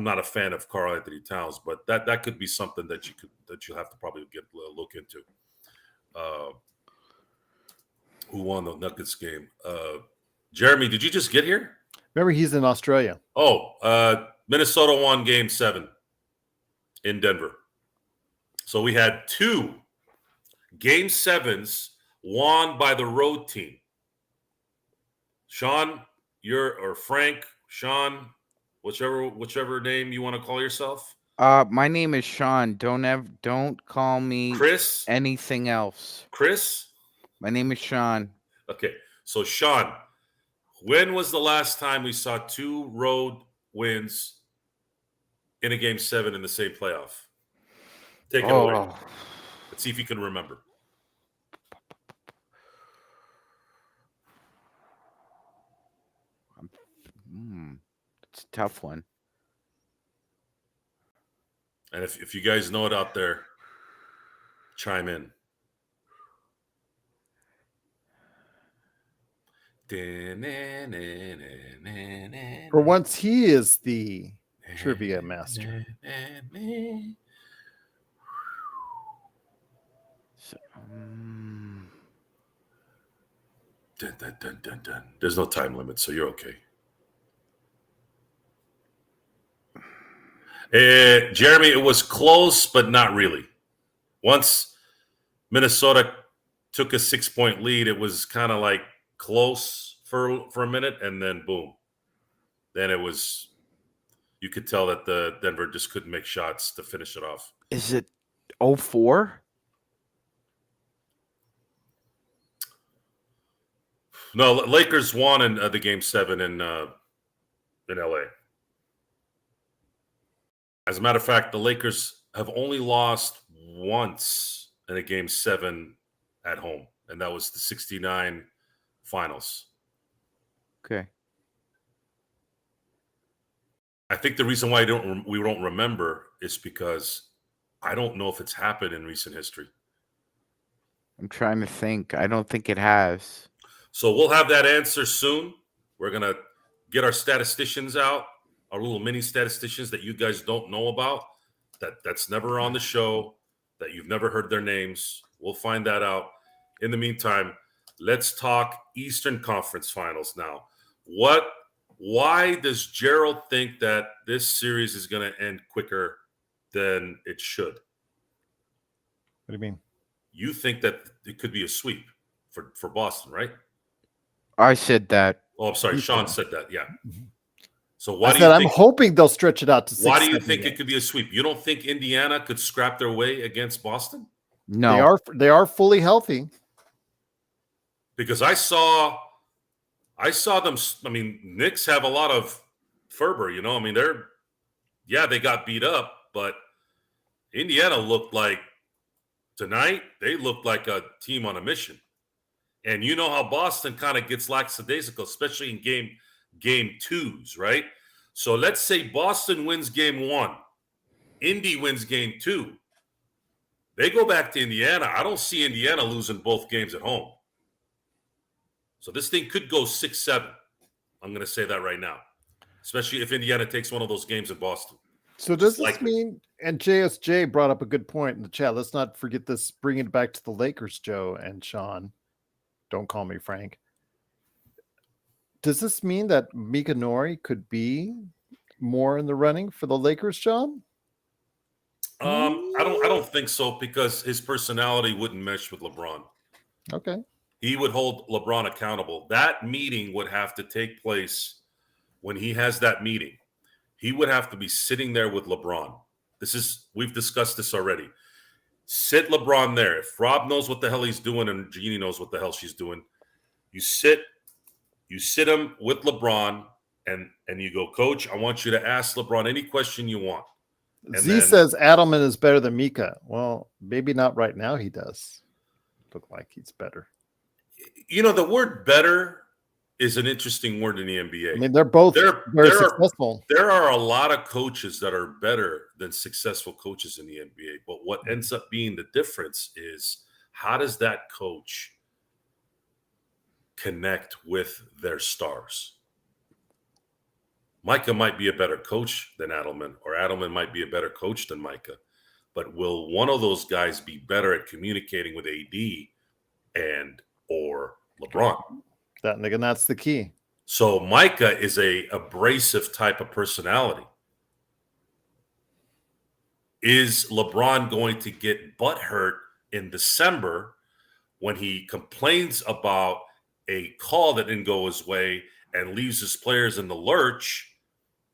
not a fan of Karl Anthony Towns, but that could be something that you'll have to probably look into. Who won the Nuggets game? Jeremy, did you just get here? Remember, he's in Australia. Oh, Minnesota won Game 7 in Denver. So we had 2 Game 7s won by the road team. Sean, or Frank, Sean, whichever name you want to call yourself. My name is Sean. Don't call me Chris. Anything else. Chris. My name is Sean. Okay, so Sean, when was the last time we saw 2 road wins in a Game 7 in the same playoff? Take it away. Let's see if you can remember. It's a tough one. And if you guys know it out there, chime in. For once, he is the trivia master. So, Dun, dun, dun, dun, dun. There's no time limit, so you're okay. Jeremy, it was close, but not really. Once Minnesota took a 6-point lead, it was kind of like close for a minute, and then boom. Then it was, you could tell that the Denver just couldn't make shots to finish it off. is it 04? No, Lakers won in the game 7 in LA. As a matter of fact, the Lakers have only lost once in a game 7 at home, and that was the 69 finals. Okay. I think the reason why we don't remember is because I don't know if it's happened in recent history. I'm trying to think. I don't think it has. So we'll have that answer soon. We're going to get our statisticians out, our little mini statisticians that you guys don't know about, that's never on the show, that you've never heard their names. We'll find that out. In the meantime, let's talk Eastern Conference Finals now. Why does Gerald think that this series is going to end quicker than it should? What do you mean? You think that it could be a sweep for Boston, right? I said that. Oh, I'm sorry. You Sean said said that. Yeah. Mhm. So why I do said you I'm think? hoping they'll stretch it out to 6. Why do you think it could be a sweep? You don't think Indiana could scrap their way against Boston? No. They are fully healthy. Because I saw them. I mean, Knicks have a lot of fervor. You know, I mean, they got beat up, but Indiana looked like tonight. They looked like a team on a mission. And you know how Boston kind of gets lackadaisical, especially in game 2s, right? So let's say Boston wins game 1, Indy wins game 2. They go back to Indiana. I don't see Indiana losing both games at home. So this thing could go 6-7. I'm going to say that right now, especially if Indiana takes one of those games in Boston. So does this mean, and JSJ brought up a good point in the chat, let's not forget this, bringing it back to the Lakers, Joe and Sean. Don't call me Frank. Does this mean that Mika Nori could be more in the running for the Lakers, John? I don't think so, because his personality wouldn't mesh with LeBron. Okay. He would hold LeBron accountable. That meeting would have to take place when he has that meeting. He would have to be sitting there with LeBron. We've discussed this already. Sit LeBron there. If Rob knows what the hell he's doing and Jeannie knows what the hell she's doing, you sit him with LeBron and you go, Coach, I want you to ask LeBron any question you want. Z says Adelman is better than Mika. Well, maybe not right now. He does look like he's better. You know, the word better is an interesting word in the NBA. I mean, they're both very successful. There are a lot of coaches that are better than successful coaches in the NBA. But what ends up being the difference is, how does that coach connect with their stars? Micah might be a better coach than Adelman, or Adelman might be a better coach than Micah. But will one of those guys be better at communicating with AD or LeBron? That's the key. So Micah is a abrasive type of personality. Is LeBron going to get butthurt in December when he complains about a call that didn't go his way and leaves his players in the lurch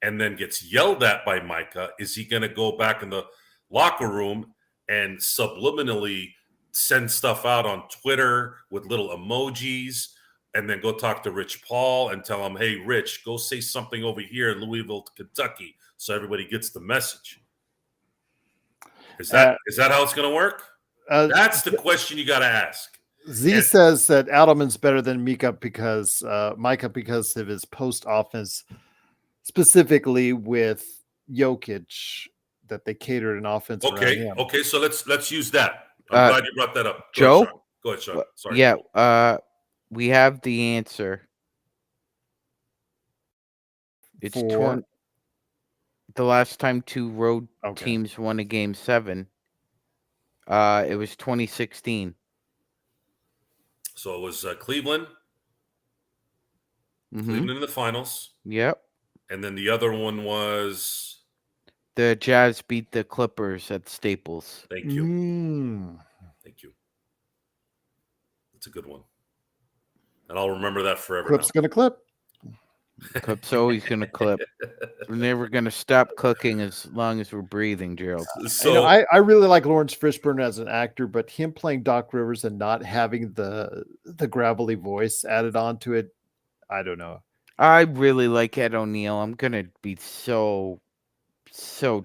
and then gets yelled at by Micah? Is he going to go back in the locker room and subliminally send stuff out on Twitter with little emojis and then go talk to Rich Paul and tell him, hey, Rich, go say something over here in Louisville, Kentucky, so everybody gets the message? Is that how it's going to work? That's the question you got to ask. Z says that Adelman's better than Micah because of his post offense specifically with Jokic, that they catered an offense around him. Okay. So let's use that. I'm Uh, glad you brought that up. Joe? Go ahead, Sean. Sorry. Yeah, we have the answer. It's For the last time two road okay. teams won a game 7. It was 2016. So it was Cleveland. Mhm. Cleveland in the finals. Yep. And then the other one was The Jazz beat the Clippers at Staples. Thank you. Mm. Thank you. That's a good one. And I'll remember that forever. Clip's gonna clip. Clip's always gonna clip. We're never gonna stop cooking as long as we're breathing, Gerald. So I really like Lawrence Fishburne as an actor, but him playing Doc Rivers and not having the gravelly voice added onto it, I don't know. I really like Ed O'Neill. I'm gonna be so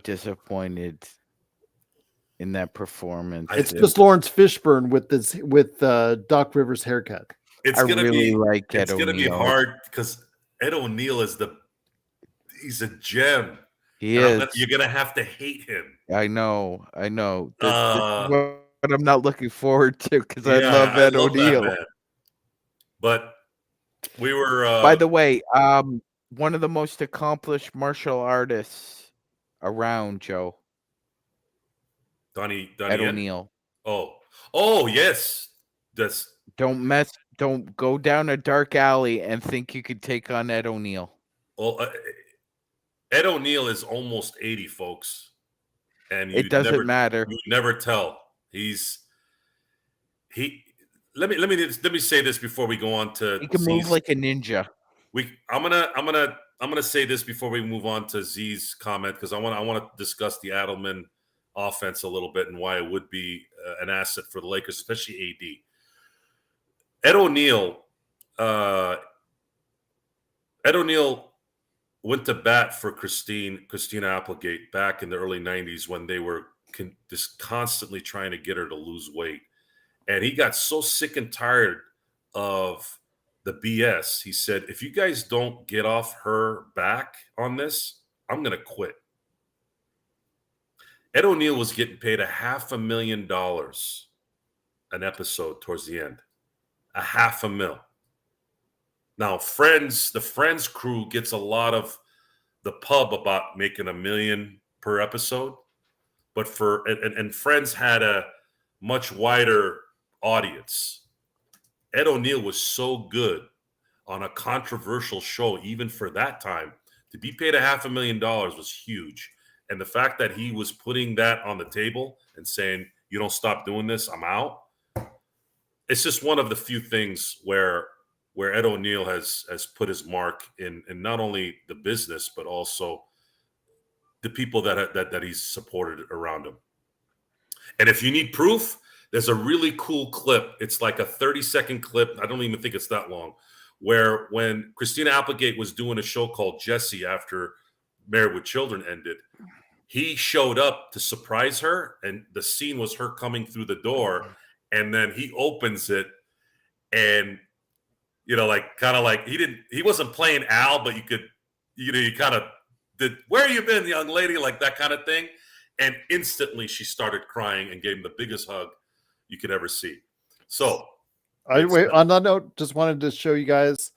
disappointed in that performance. It's just Lawrence Fishburne with Doc Rivers haircut. It's gonna really be like Ed it's gonna be O'Neill. hard because Ed O'Neill is he's a gem. He And is. you're gonna have to hate him. I know. That's what I'm not looking forward to because I Yeah, love Ed that O'Neill. man. But we were By the way, one of the most accomplished martial artists around, Joe. Donnie Ed Yen? O'Neill. Oh yes. Don't go down a dark alley and think you could take on Ed O'Neill. Well, Ed O'Neill is almost 80, folks, and It doesn't matter. You never tell. Let me say this before we go on to. He can move like a ninja. I'm gonna say this before we move on to Z's comment because I want to discuss the Adelman offense a little bit and why it would be an asset for the Lakers, especially AD. Ed O'Neill went to bat for Christina Applegate back in the early 90s when they were just constantly trying to get her to lose weight. And he got so sick and tired of the BS. He said, if you guys don't get off her back on this, I'm going to quit. Ed O'Neill was getting paid $500,000 an episode towards the end. $500,000. Now, the Friends crew gets a lot of the pub about making $1 million per episode, but and Friends had a much wider audience. Ed O'Neill was so good on a controversial show, even for that time. To be paid $500,000 was huge. And the fact that he was putting that on the table and saying, you don't stop doing this, I'm out. It's just one of the few things where Ed O'Neill has put his mark in not only the business, but also the people that he's supported around him. And if you need proof, there's a really cool clip. It's like a 30-second clip. I don't even think it's that long, where when Christina Applegate was doing a show called Jessie after Married with Children ended, he showed up to surprise her, and the scene was her coming through the door, and then he opens it, and he wasn't playing Al, but you kind of did, where you been, young lady, like that kind of thing. And instantly she started crying and gave him the biggest hug you could ever see. So on that note, just wanted to show you guys,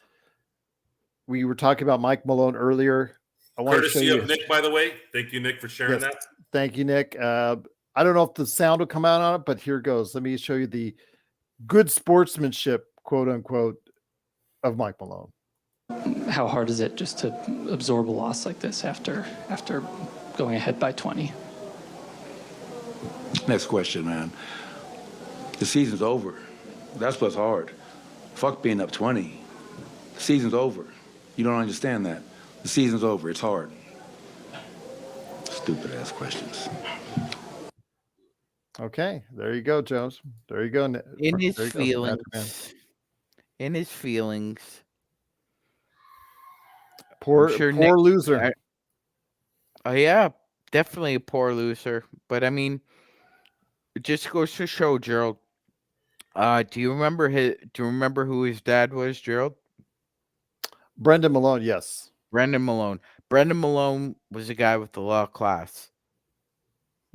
we were talking about Mike Malone earlier. I want to show you Nick, by the way. Thank you, Nick, for sharing that. Thank you, Nick. I don't know if the sound will come out on it, but here goes. Let me show you the good sportsmanship, quote unquote, of Mike Malone. How hard is it just to absorb a loss like this after going ahead by 20? Next question, man. The season's over. That's what's hard. Fuck being up 20. The season's over. You don't understand that. The season's over. It's hard. Stupid ass questions. Okay, there you go, Jones. There you go. In his feelings. Poor Nick, loser. Yeah, definitely a poor loser. But I mean, it just goes to show, Gerald. Do you remember who his dad was, Gerald? Brendan Malone, yes. Brendan Malone. Brendan Malone was a guy with a lot of class.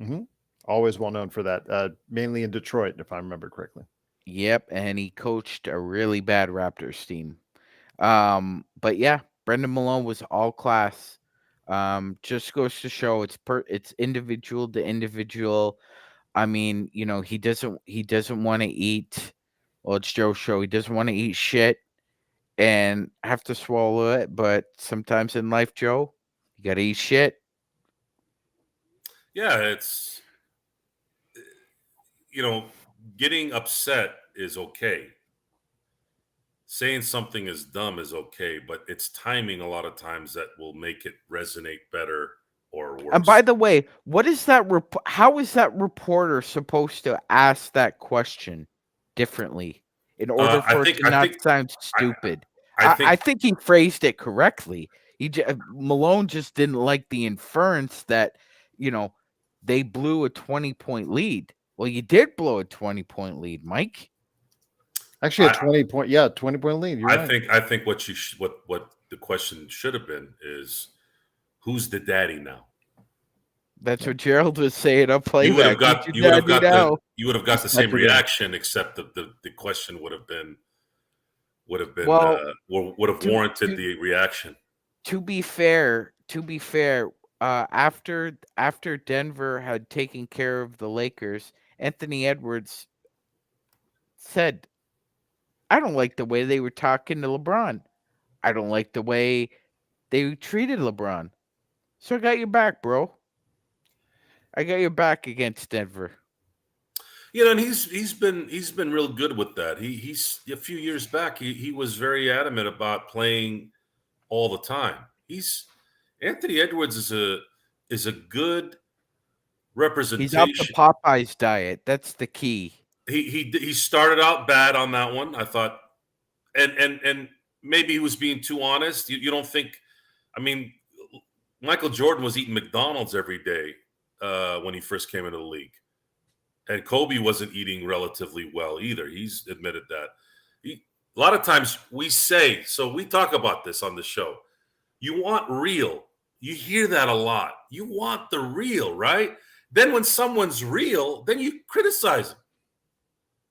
Mm-hmm. Always well known for that, mainly in Detroit, if I remember correctly. Yep, and he coached a really bad Raptors team. But yeah, Brendan Malone was all class. Just goes to show it's individual to individual. I mean, he doesn't want to eat. Well, it's Joe's show. He doesn't want to eat shit and have to swallow it. But sometimes in life, Joe, you gotta eat shit. Yeah, it's getting upset is okay. Saying something is dumb is okay, but it's timing a lot of times that will make it resonate better or worse. And by the way, what is that? How is that reporter supposed to ask that question differently in order for it to not sound stupid? I think he phrased it correctly. Malone just didn't like the inference that they blew a 20-point lead. Well, you did blow a 20-point lead, Mike. Actually, a 20-point lead. You're right. I think what the question should have been is, who's the daddy now? That's what Gerald was saying. I'll play you would have got the same reaction, except the question would have warranted the reaction. To be fair, after Denver had taken care of the Lakers, Anthony Edwards said, "I don't like the way they were talking to LeBron. I don't like the way they treated LeBron. So I got your back, bro. I got your back against Denver." And he's been real good with that. He's a few years back he was very adamant about playing all the time. Anthony Edwards is a good representation. He's off the Popeyes diet. That's the key. He started out bad on that one, I thought, and maybe he was being too honest. You don't think? I mean, Michael Jordan was eating McDonald's every day when he first came into the league. And Kobe wasn't eating relatively well either. He's admitted that. A lot of times we talk about this on the show. You want real. You hear that a lot. You want the real, right? Then when someone's real, then you criticize him.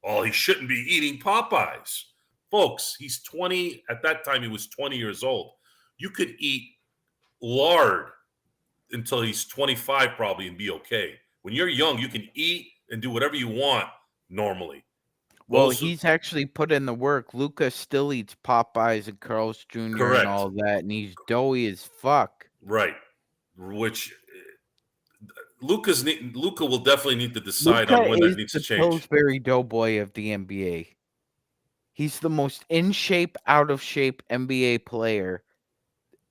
Oh, he shouldn't be eating Popeyes. Folks, he's 20. At that time, he was 20 years old. You could eat lard until he's 25 probably and be okay. When you're young, you can eat and do whatever you want normally. Well, he's actually put in the work. Luka still eats Popeyes and Carl's Jr. Correct. And all that, and he's doughy as fuck. Right. Which Luka will definitely need to decide on when that needs to change. He's the Pillsbury Doughboy of the NBA. He's the most in shape, out of shape NBA player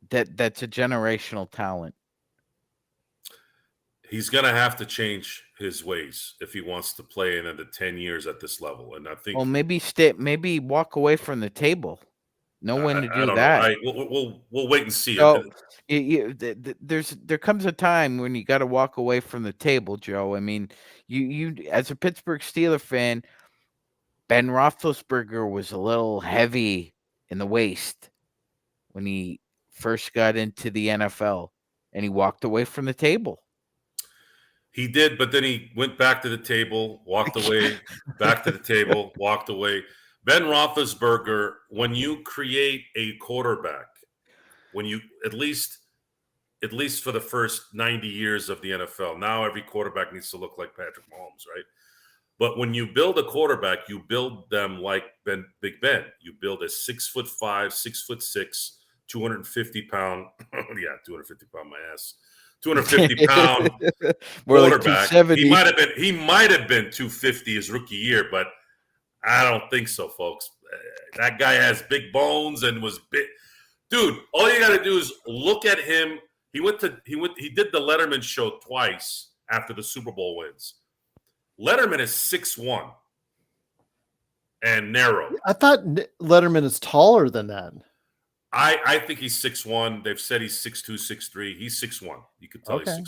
that's a generational talent. He's going to have to change his ways if he wants to play another 10 years at this level. And I think, well, maybe walk away from the table. Know when to do that. We'll wait and see. So, there comes a time when you got to walk away from the table, Joe. I mean, you as a Pittsburgh Steelers fan, Ben Roethlisberger was a little heavy in the waist when he first got into the NFL, and he walked away from the table. He did, but then he went back to the table, walked away, back to the table, walked away. Ben Roethlisberger, when you create a quarterback, when you at least for the first 90 years of the NFL, now every quarterback needs to look like Patrick Mahomes, right? But when you build a quarterback, you build them like Big Ben. You build a 6'5", 6'6", 250-pound, 250-pound my ass. 250-pound quarterback. Like he might have been 250 his rookie year, but I don't think so, folks. That guy has big bones and was big. Dude, all you got to do is look at him. He did the Letterman show twice after the Super Bowl wins. Letterman is 6'1" and narrow. I thought Letterman is taller than that. I think he's 6'1". They've said he's 6'2", 6'3". He's 6'1". You could tell he's 6'1".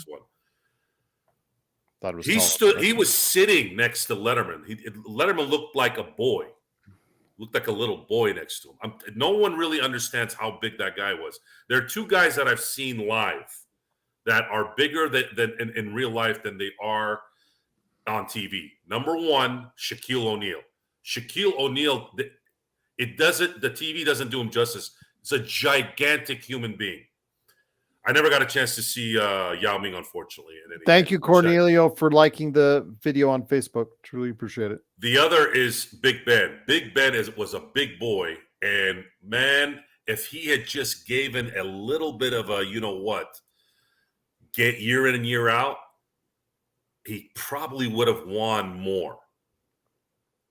Thought it was He was sitting next to Letterman. Letterman looked like a boy. looked like a little boy next to him. No one really understands how big that guy was. There are two guys that I've seen live that are bigger than in real life than they are on TV. Number one, Shaquille O'Neal. Shaquille O'Neal, the TV doesn't do him justice. It's a gigantic human being. I never got a chance to see Yao Ming, unfortunately. Thank you, Cornelio, for liking the video on Facebook. Truly appreciate it. The other is Big Ben. Big Ben was a big boy. And, man, if he had just given a little bit of a, get year in and year out, he probably would have won more.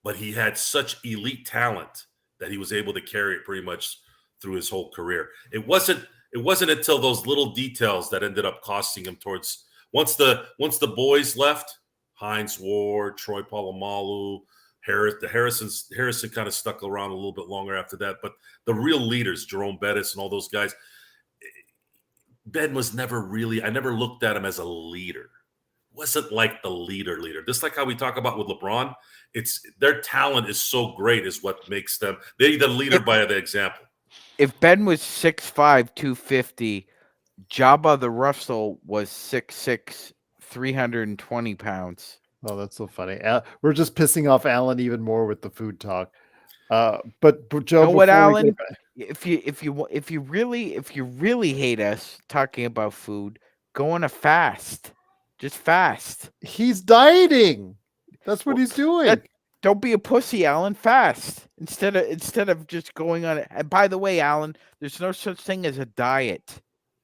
But he had such elite talent that he was able to carry it pretty much through his whole career. It wasn't until those little details that ended up costing him towards once the boys left, Hines Ward, Troy Polamalu, Harrison kind of stuck around a little bit longer after that. But the real leaders, Jerome Bettis and all those guys, Ben was never really, I never looked at him as a leader. Wasn't like the leader. Just like how we talk about with LeBron, it's their talent is so great is what makes them, they're the leader by the example. If Ben was 6'5", 250, Jabba the Russell was 6'6", 320 pounds. Oh, that's so funny. We're just pissing off Alan even more with the food talk. But Joe, you know what, Alan? If you really hate us talking about food, go on a fast. Just fast. He's dieting. That's what he's doing. Don't be a pussy, Alan. Fast instead of just going on it. And by the way, Alan, there's no such thing as a diet.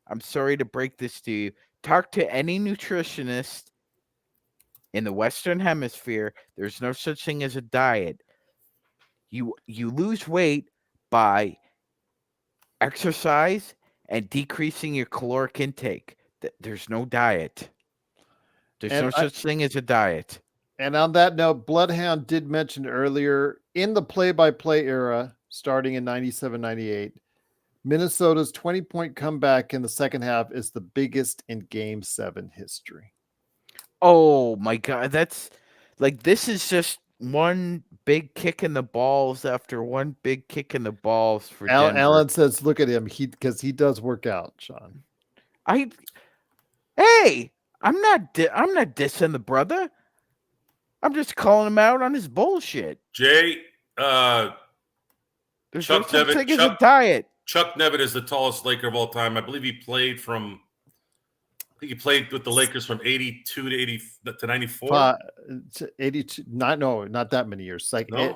I'm sorry to break this to you. Talk to any nutritionist in the Western Hemisphere. There's no such thing as a diet. You lose weight by exercise and decreasing your caloric intake. There's no diet. There's no such thing as a diet. And on that note, Bloodhound did mention earlier, in the play-by-play era, starting in 97-98, Minnesota's 20-point comeback in the second half is the biggest in Game 7 history. Oh, my God. This is just one big kick in the balls after one big kick in the balls for Denver. Alan says, look at him, because he does work out, Sean. Hey, I'm not dissing the brother. I'm just calling him out on his bullshit. Jay, there's no such thing as a diet. Chuck Nevitt is the tallest Laker of all time. I believe he played with the Lakers from 82 to 94. 82, not that many years. Like 3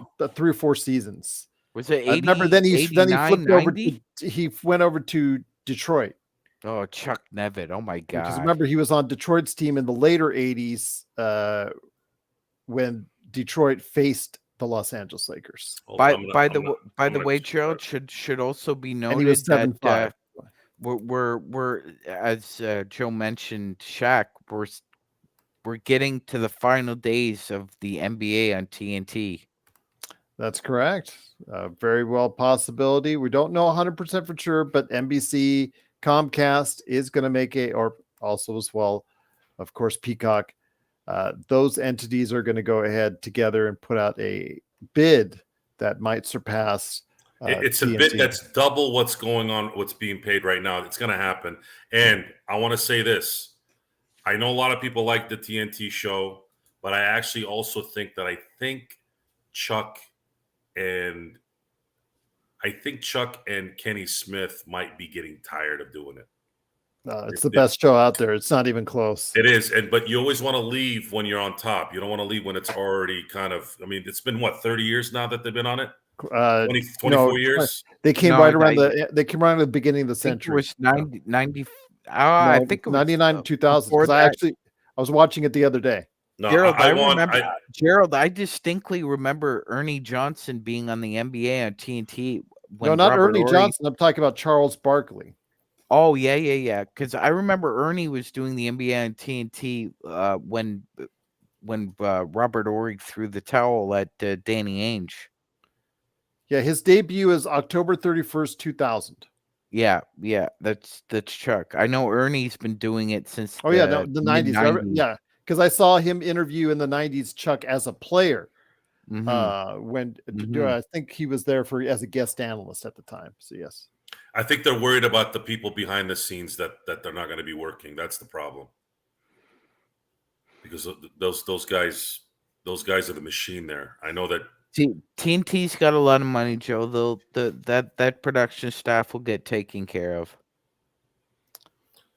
or 4 seasons. Was it 80? Remember, then he flipped 90? Over. He went over to Detroit. Oh, Chuck Nevitt. Oh my God. Because remember, he was on Detroit's team in the later 80s when Detroit faced the Los Angeles Lakers. By the way, Gerald, should also be noted that we're as Joe mentioned, Shaq, we're getting to the final days of the NBA on TNT. That's correct. Very well possibility. We don't know 100% for sure, but NBC, Comcast is going to make or also as well, of course, Peacock. Those entities are going to go ahead together and put out a bid that might surpass. It's TNT. A bid that's double what's being paid right now. It's going to happen. And I want to say this. I know a lot of people like the TNT show, but I actually also think Chuck and Kenny Smith might be getting tired of doing it. It's the best show out there. It's not even close. It is. But you always want to leave when you're on top. You don't want to leave when it's already kind of, it's been 30 years now that they've been on it? 24 years? They came right around the beginning of the century. It was 90 I think it was 99 2000. I was watching it the other day. No, Gerald, Gerald, I distinctly remember Ernie Johnson being on the NBA on TNT. No, not Ernie Johnson. I'm talking about Charles Barkley. Oh, yeah. Because I remember Ernie was doing the NBA on TNT when Robert Horry threw the towel at Danny Ainge. Yeah, his debut is October 31st, 2000. Yeah, that's Chuck. I know Ernie's been doing it since the 90s. Yeah, because I saw him interview in the 90s Chuck as a player. When Mhm. I think he was there as a guest analyst at the time. So yes. I think they're worried about the people behind the scenes that they're not going to be working. That's the problem. Because those guys are the machine there. I know that TNT's got a lot of money, Joe. That production staff will get taken care of.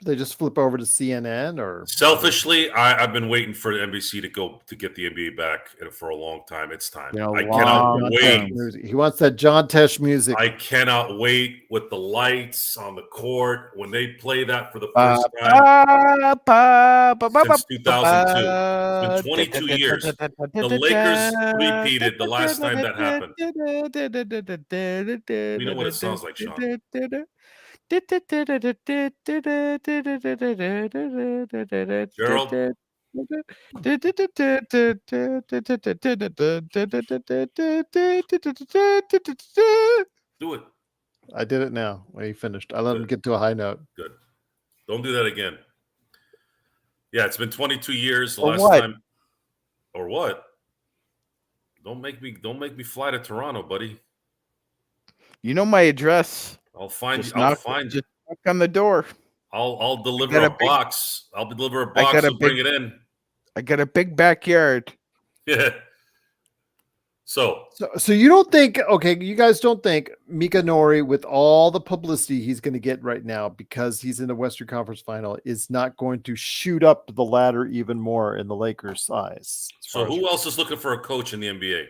They just flip over to CNN or selfishly, I've been waiting for the NBC to get the NBA back for a long time. It's time. I cannot wait. He wants that John Tesh music. I cannot wait with the lights on the court when they play that for the first time since 2002. It's been 22 years. The Lakers repeated the last time that happened. We know what it sounds like, Sean. Gerald, do it. I did it now when he finished. I let him get to a high note. Good. Don't do that again. Yeah, it's been 22 years. The Or last what? time. Or what? Don't make me fly to Toronto, buddy. You know my address. I'll find Just you. I'll knock, find just knock on the door. I'll deliver a box. I'll deliver a box and bring it in. I got a big backyard. Yeah. So you don't think, okay, you guys don't think Mika Nori, with all the publicity he's going to get right now because he's in the Western Conference Final, is not going to shoot up the ladder even more in the Lakers' eyes? So who else is looking for a coach in the NBA?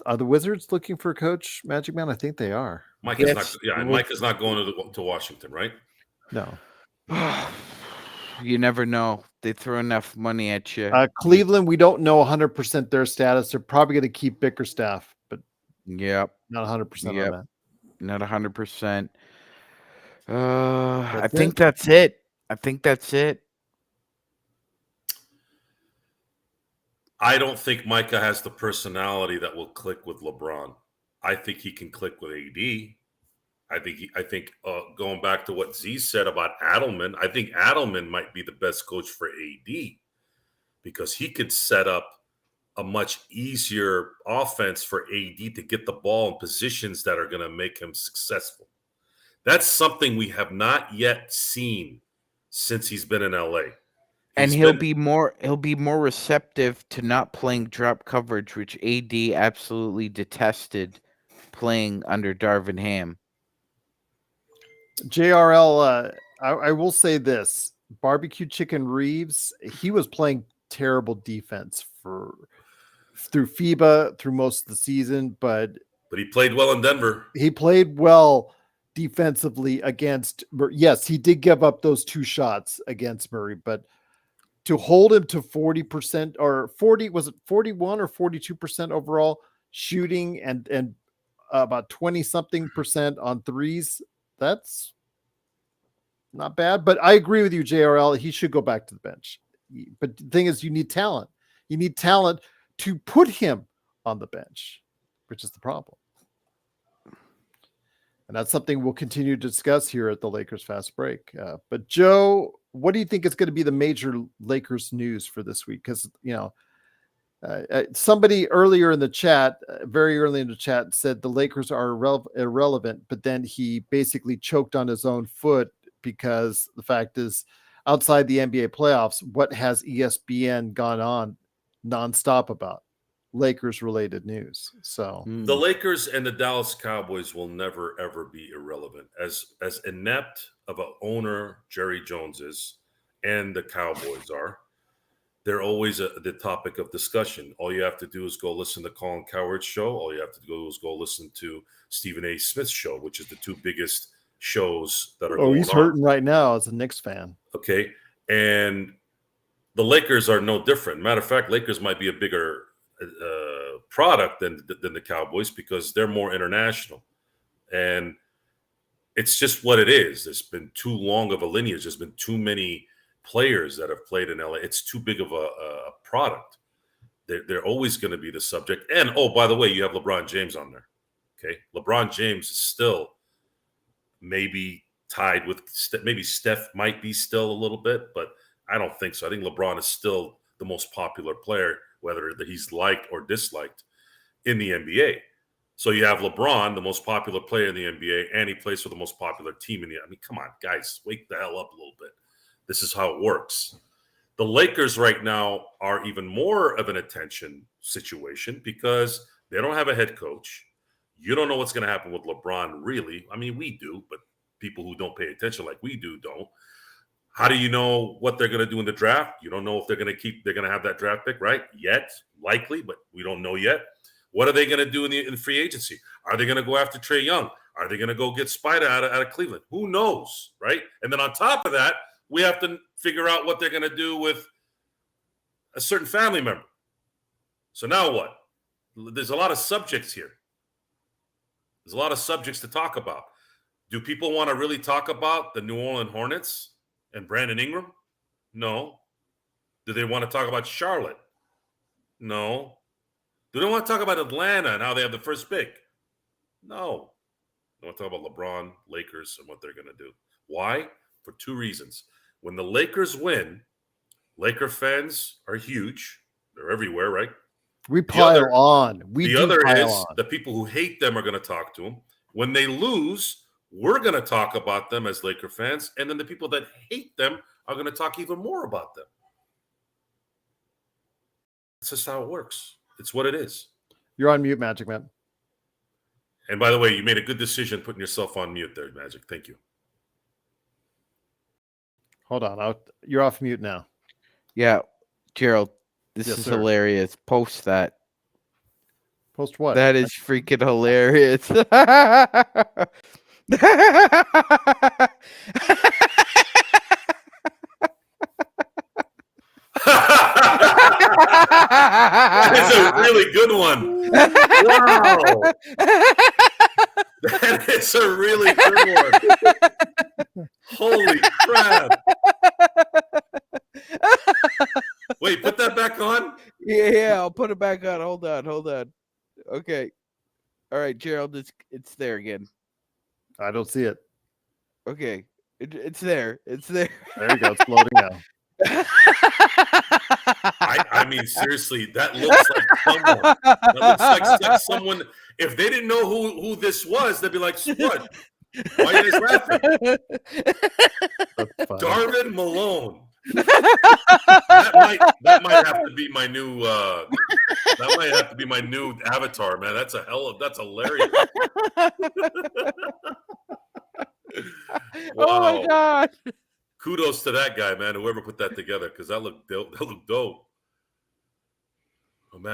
Are the Wizards looking for a coach, Magic Man? I think they are. Mike is not. Yeah, Mike is not going to Washington, right? No. You never know. They throw enough money at you. Cleveland, we don't know 100% their status. They're probably going to keep Bickerstaff, but yep, not 100% on that. Not 100%. I think that's it. I don't think Micah has the personality that will click with LeBron. I think he can click with AD. I think going back to what Z said about Adelman, I think Adelman might be the best coach for AD because he could set up a much easier offense for AD to get the ball in positions that are going to make him successful. That's something we have not yet seen since he's been in LA. And he'll be more receptive to not playing drop coverage, which AD absolutely detested playing under Darvin Ham. JRL, I will say this. Barbecue Chicken Reeves, he was playing terrible defense through FIBA, through most of the season, but he played well in Denver. He played well defensively against, yes, he did give up those 2 shots against Murray, but to hold him to 40% or 40, was it 41 or 42% overall shooting and about 20 something percent on threes, that's not bad. But I agree with you, JRL. He should go back to the bench. But the thing is, you need talent. You need talent to put him on the bench, which is the problem. And that's something we'll continue to discuss here at the Lakers Fast Break. But Joe, what do you think is going to be the major Lakers news for this week? Because, somebody earlier in the chat, very early in the chat, said the Lakers are irrelevant, but then he basically choked on his own foot because the fact is, outside the NBA playoffs, what has ESPN gone on nonstop about? Lakers related news. So the Lakers and the Dallas Cowboys will never ever be irrelevant. As inept of an owner Jerry Jones is, and the Cowboys are, they're always the topic of discussion. All you have to do is go listen to Colin Cowherd's show. All you have to do is go listen to Stephen A. Smith's show, which is the 2 biggest shows that are going on. He's hurting right now as a Knicks fan. Okay. And the Lakers are no different. Matter of fact, Lakers might be a bigger product than the Cowboys because they're more international. And it's just what it is. There's been too long of a lineage. There's been too many players that have played in LA. It's too big of a product. They're always going to be the subject. And, oh, by the way, you have LeBron James on there. Okay. LeBron James is still maybe tied with, maybe Steph might be still a little bit, but I don't think so. I think LeBron is still the most popular player, whether he's liked or disliked in the NBA. So you have LeBron, the most popular player in the NBA, and he plays for the most popular team in the. I mean, come on, guys, wake the hell up a little bit. This is how it works. The Lakers right now are even more of an attention situation because they don't have a head coach. You don't know what's going to happen with LeBron, really. I mean, we do, but people who don't pay attention like we do don't. How do you know what they're going to do in the draft? You don't know if they're going to have that draft pick, right? Yet, likely, but we don't know yet. What are they going to do in free agency? Are they going to go after Trae Young? Are they going to go get Spider out of Cleveland? Who knows, right? And then on top of that, we have to figure out what they're going to do with a certain family member. So now what? There's a lot of subjects here. There's a lot of subjects to talk about. Do people want to really talk about the New Orleans Hornets and Brandon Ingram? No. Do they want to talk about Charlotte? No. Do they want to talk about Atlanta and how they have the first pick? No. They want to talk about LeBron, Lakers, and what they're going to do. Why? For two reasons. When the Lakers win, Laker fans are huge. They're everywhere, right? We pile on. The other is the people who hate them are going to talk to them. When they lose, we're going to talk about them as Laker fans. And then the people that hate them are going to talk even more about them. That's just how it works. It's what it is. You're on mute, Magic Man. And by the way, you made a good decision putting yourself on mute there, Magic. Thank you. Hold on. You're off mute now. Yeah, Gerald, this is hilarious. Post that. Post what? That is freaking hilarious. That is a really good one. Wow. That is a really good one. Holy crap. Wait, put that back on? Yeah, I'll put it back on. Hold on. Okay. All right, Gerald, it's there again. I don't see it. Okay. It's there. It's there. There you go. It's loading now. I mean, seriously, that looks like someone. That looks like someone. If they didn't know who this was, they'd be like, "What? Why are you guys laughing?" Darvin Malone. That might have to be my new. That might have to be my new avatar, man. That's hilarious. Wow. Oh my god. Kudos to that guy, man. Whoever put that together, because that looked dope. That looked dope. I'll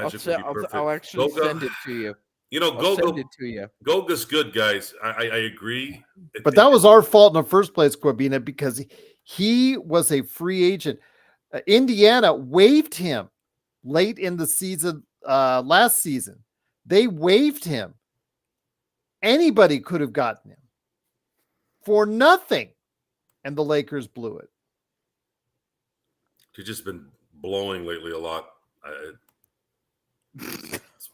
actually send it to you. You know, send it to you. Goga's good, guys. I agree. But that was our fault in the first place, Corbina, because he was a free agent. Indiana waived him late in the season, last season. They waived him. Anybody could have gotten him for nothing. And the Lakers blew it. He's just been blowing lately a lot.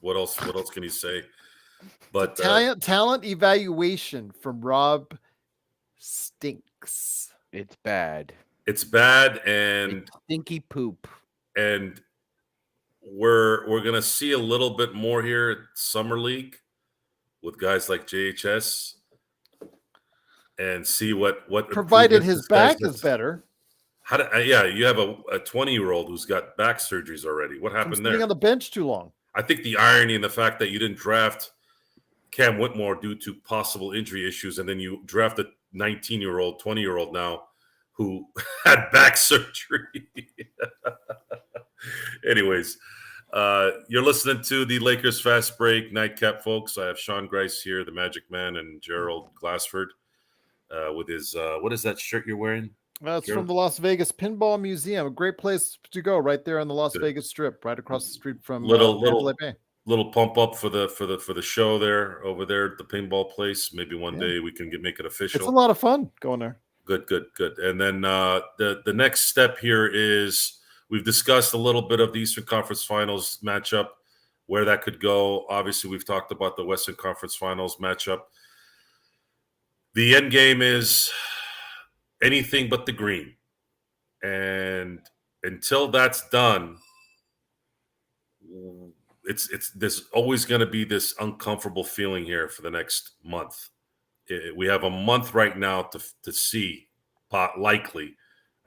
What else can you say? But talent evaluation from Rob stinks. It's bad. It's bad and it's stinky poop. And we're gonna see a little bit more here at Summer League with guys like JHS and see what provided his back is better. You have a 20-year-old who's got back surgeries already. What happened there? Sitting on the bench too long. I think the irony in the fact that you didn't draft Cam Whitmore due to possible injury issues, and then you draft a 19-year-old, 20-year-old now who had back surgery. Anyways, you're listening to the Lakers Fast Break Nightcap, folks. I have Sean Grice here, the Magic Man, and Gerald Glassford with his what is that shirt you're wearing? It's from the Las Vegas Pinball Museum. A great place to go, right there on the Las Vegas Strip, right across the street from little pump up for the show there over there at the pinball place. Maybe one day we can make it official. It's a lot of fun going there. Good. And then the next step here is we've discussed a little bit of the Eastern Conference Finals matchup, where that could go. Obviously, we've talked about the Western Conference Finals matchup. The end game is anything but the green. And until that's done, there's always going to be this uncomfortable feeling here for the next month. We have a month right now to see likely.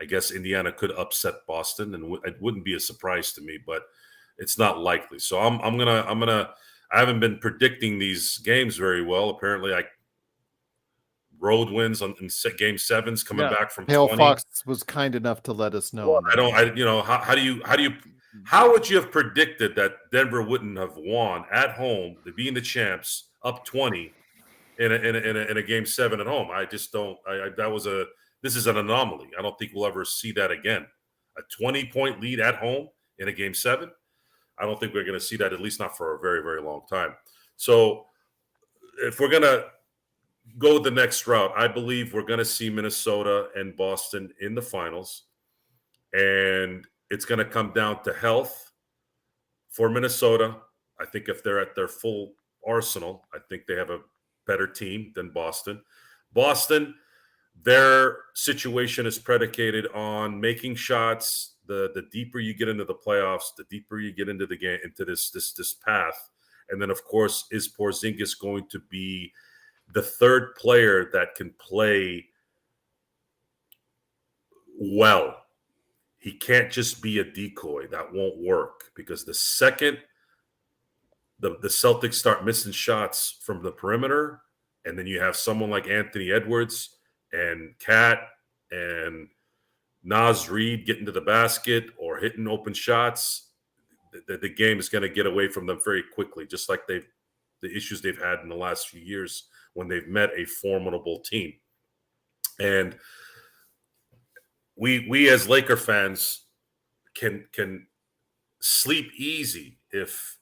I guess Indiana could upset Boston, and it wouldn't be a surprise to me, but it's not likely. So I'm gonna. I haven't been predicting these games very well. Apparently, I road wins in game sevens coming back from Pale 20. Fox was kind enough to let us know. Well, how would you have predicted that Denver wouldn't have won at home, to being the champs, up 20 in a game 7 at home? I just don't. This is an anomaly. I don't think we'll ever see that again. A 20-point lead at home in a game 7. I don't think we're going to see that, at least not for a very, very long time. So if we're going to go the next route, I believe we're going to see Minnesota and Boston in the finals. And it's going to come down to health for Minnesota. I think if they're at their full arsenal, I think they have a better team than Boston. Boston, their situation is predicated on making shots. The deeper you get into the playoffs, the deeper you get into the game, into this path. And then, of course, is Porzingis going to be the third player that can play well? He can't just be a decoy. That won't work, because the second the Celtics start missing shots from the perimeter, and then you have someone like Anthony Edwards and Cat and Naz Reid getting to the basket or hitting open shots, the game is going to get away from them very quickly, just like the issues they've had in the last few years when they've met a formidable team. And we as Laker fans can sleep easy if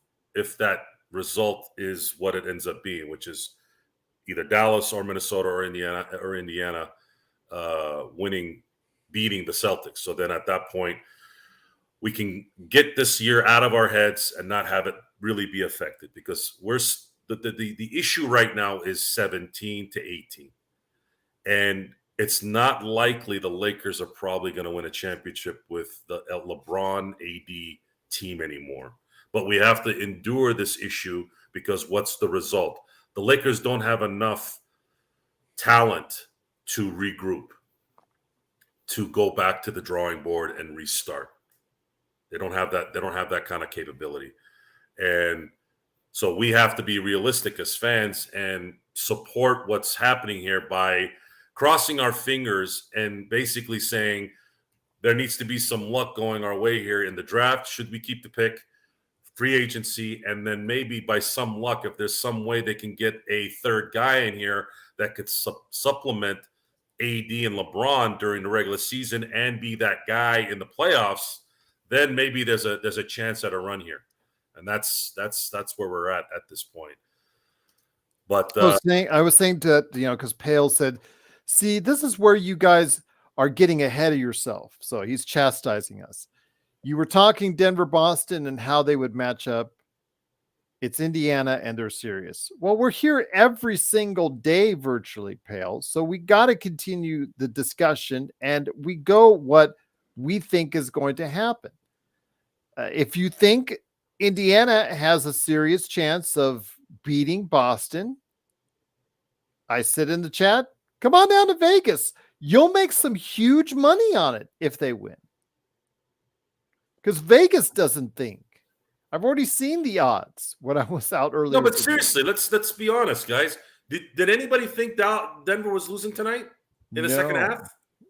that result is what it ends up being, which is either Dallas or Minnesota or Indiana beating the Celtics. So then at that point, we can get this year out of our heads and not have it really be affected, because the issue right now is 17 to 18. And it's not likely the Lakers are probably going to win a championship with the LeBron AD team anymore. But we have to endure this issue, because what's the result? The Lakers don't have enough talent to regroup, to go back to the drawing board and restart. They don't have that. They don't have that kind of capability. And so we have to be realistic as fans and support what's happening here by crossing our fingers and basically saying there needs to be some luck going our way here in the draft, should we keep the pick, free agency, and then maybe by some luck, if there's some way they can get a third guy in here that could supplement AD and LeBron during the regular season and be that guy in the playoffs, then maybe there's a chance at a run here. And that's where we're at this point. But I was saying to, because Pale said, see, this is where you guys are getting ahead of yourself. So he's chastising us. You were talking Denver, Boston, and how they would match up. It's Indiana, and they're serious. Well, we're here every single day, virtually, Pale. So we got to continue the discussion, and we go what we think is going to happen. If you think Indiana has a serious chance of beating Boston, I said in the chat, come on down to Vegas. You'll make some huge money on it if they win. Because Vegas doesn't think. I've already seen the odds when I was out earlier. No, but seriously, let's be honest, guys. Did anybody think Denver was losing tonight in the second half?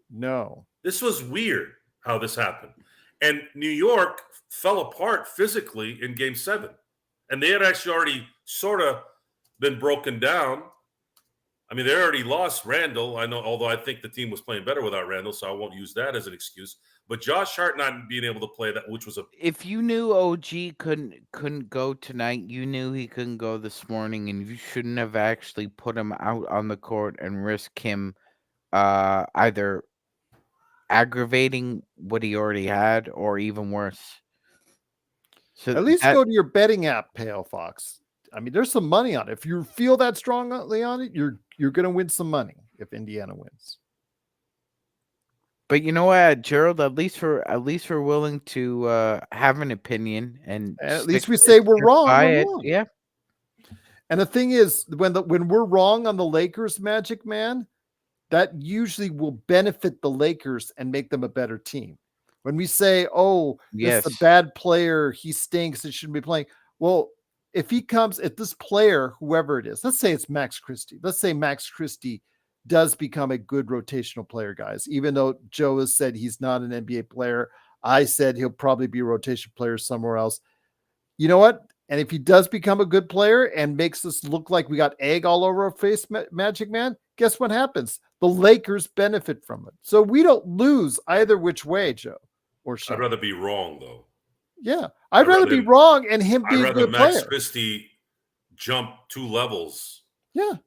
No. This was weird how this happened. And New York fell apart physically in game 7. And they had actually already sort of been broken down. I mean, they already lost Randall. I know, although I think the team was playing better without Randall, so I won't use that as an excuse. But Josh Hart not being able to play that, which was if you knew OG couldn't go tonight, you knew he couldn't go this morning, and you shouldn't have actually put him out on the court and risk him either aggravating what he already had or even worse. So at least go to your betting app, Pale Fox. I mean, there's some money on it. If you feel that strongly on it, you're going to win some money if Indiana wins. But you know what, Gerald? At least we're willing to have an opinion and At least we say we're stick wrong by when it. wrong. Yeah. And the thing is, when we're wrong on the Lakers, Magic Man, that usually will benefit the Lakers and make them a better team. When we say, "Oh, this is a Yes. bad player, he stinks, it shouldn't be playing." Well, if this player, whoever it is, let's say it's Max Christie. Let's say Max Christie does become a good rotational player, guys. Even though Joe has said he's not an NBA player, I said he'll probably be a rotation player somewhere else. You know what? And if he does become a good player and makes us look like we got egg all over our face, Magic Man, guess what happens? The Lakers benefit from it. So we don't lose either which way, Joe or I'd Sean. rather be wrong though. Yeah. I'd rather be wrong and him be I'd a rather good Max player. Christie jump 2 levels. Yeah.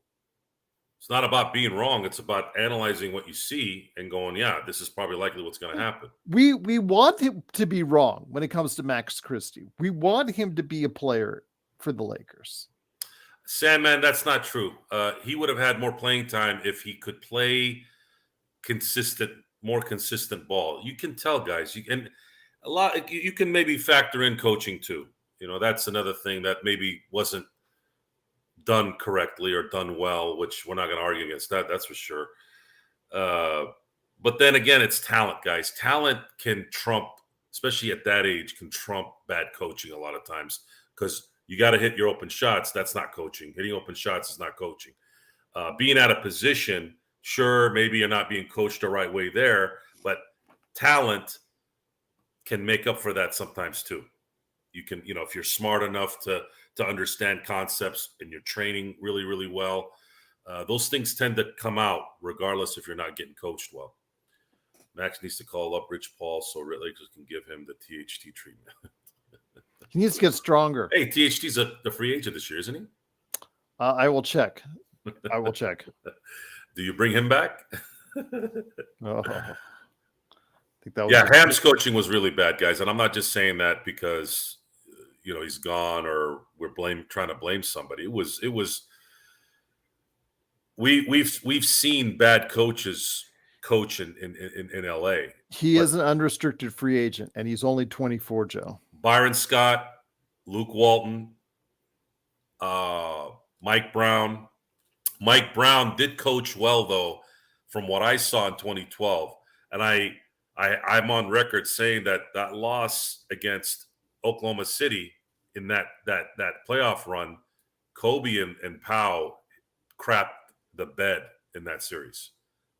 It's not about being wrong. It's about analyzing what you see and going, yeah, this is probably likely what's going to happen. We want him to be wrong when it comes to Max Christie. We want him to be a player for the Lakers. Sandman, that's not true. He would have had more playing time if he could play more consistent ball. You can tell, guys. You can maybe factor in coaching too. That's another thing that maybe wasn't done correctly or done well, which we're not going to argue against that. That's for sure. But then again, it's talent, guys. Talent can trump, especially at that age, can trump bad coaching a lot of times because you got to hit your open shots. That's not coaching. Hitting open shots is not coaching. Being out of position, sure, maybe you're not being coached the right way there, but talent can make up for that sometimes too. You can, if you're smart enough to understand concepts and you're training really, really well, those things tend to come out regardless if you're not getting coached well. Max needs to call up Rich Paul so Lakers can give him the THT treatment. He needs to get stronger. Hey, THT's the free agent this year, isn't he? I will check. I will check. Do you bring him back? Oh. I think that was Ham's coaching was really bad, guys, and I'm not just saying that because he's gone or we're trying to blame somebody. It was we've seen bad coaches coach in LA. He is an unrestricted free agent and he's only 24, Joe. Byron Scott, Luke Walton, Mike Brown. Mike Brown did coach well though, from what I saw in 2012, and I'm on record saying that loss against Oklahoma City in that playoff run, Kobe and Pau crapped the bed in that series.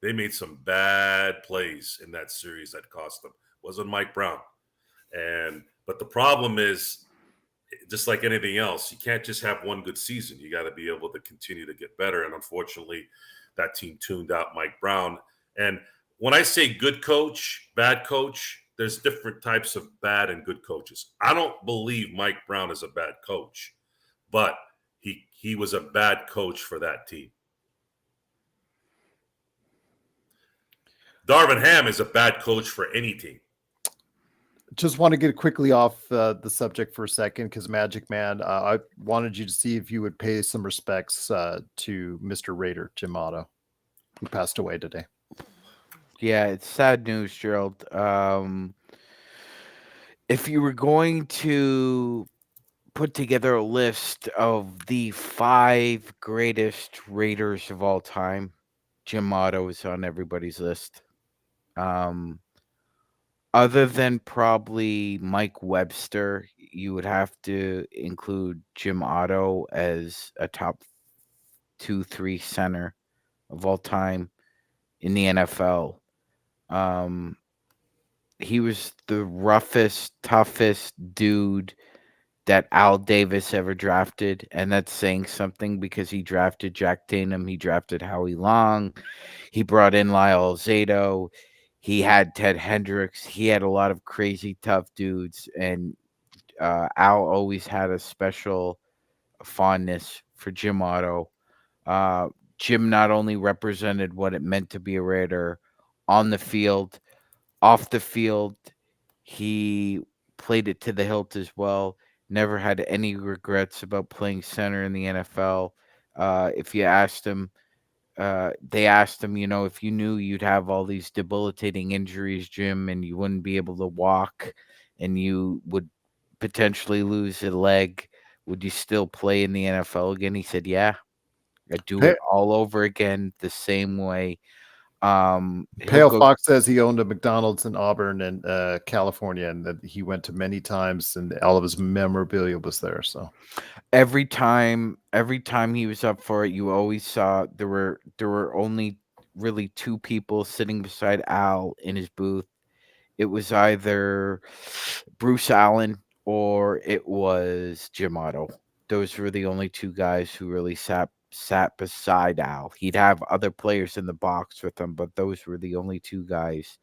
They made some bad plays in that series that cost them. It wasn't Mike Brown. But the problem is, just like anything else, you can't just have one good season. You got to be able to continue to get better. And unfortunately, that team tuned out Mike Brown. And when I say good coach, bad coach, there's different types of bad and good coaches. I don't believe Mike Brown is a bad coach, but he was a bad coach for that team. Darvin Ham is a bad coach for any team. Just want to get quickly off the subject for a second because Magic Man, I wanted you to see if you would pay some respects to Mr. Raider, Jim Otto, who passed away today. Yeah, it's sad news, Gerald. If you were going to put together a list of the 5 greatest Raiders of all time, Jim Otto is on everybody's list. Other than probably Mike Webster, you would have to include Jim Otto as a top 2-3 center of all time in the NFL. He was the roughest, toughest dude that Al Davis ever drafted, and that's saying something because he drafted Jack Tatum, he drafted Howie Long, he brought in Lyle Zato, he had Ted Hendricks, he had a lot of crazy tough dudes, and Al always had a special fondness for Jim Otto. Jim not only represented what it meant to be a Raider on the field, off the field, he played it to the hilt as well. Never had any regrets about playing center in the NFL. If you asked him, they asked him, if you knew you'd have all these debilitating injuries, Jim, and you wouldn't be able to walk, and you would potentially lose a leg, would you still play in the NFL again? He said, "Yeah, I'd do it all over again the same way." Pale Fox says he owned a McDonald's in Auburn and California, and that he went to many times, and all of his memorabilia was there. So every time he was up for it, you always saw there were only really two people sitting beside Al in his booth. It was either Bruce Allen or it was Jim Otto. Those were the only two guys who really sat beside Al. He'd have other players in the box with him, but those were the only two guys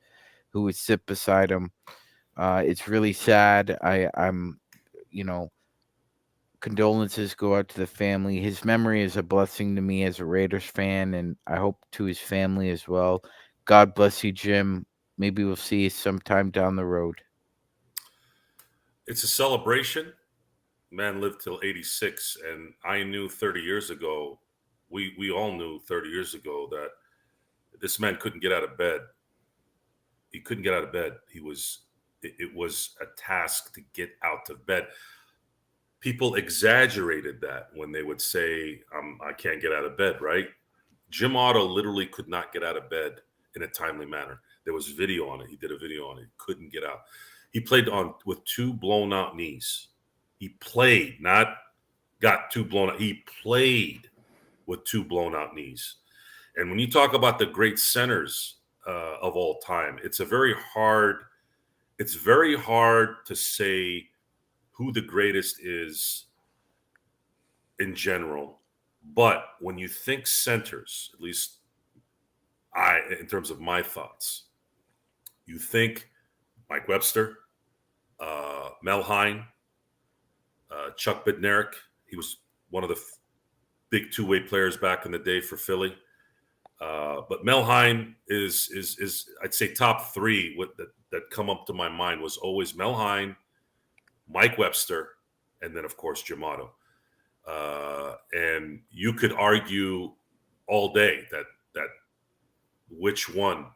who would sit beside him. It's really sad. I'm, condolences go out to the family. His memory is a blessing to me as a Raiders fan, and I hope to his family as well. God bless you, Jim. Maybe we'll see you sometime down the road. It's a celebration. Man lived till 86, and I knew 30 years ago, we all knew 30 years ago that this man couldn't get out of bed. He couldn't get out of bed. It was a task to get out of bed. People exaggerated that when they would say, I can't get out of bed, right? Jim Otto literally could not get out of bed in a timely manner. There was video on it. He did a video on it. He couldn't get out. He played with two blown out knees. He played, not got two blown out. He played with two blown out knees. And when you talk about the great centers of all time, it's very hard to say who the greatest is in general. But when you think centers, at least in terms of my thoughts, you think Mike Webster, Mel Hein, Chuck Bednarik. He was one of the big two-way players back in the day for Philly. But Mel Hein is I'd say top three that come up to my mind was always Mel Hein, Mike Webster, and then of course Jim Otto. And you could argue all day that which one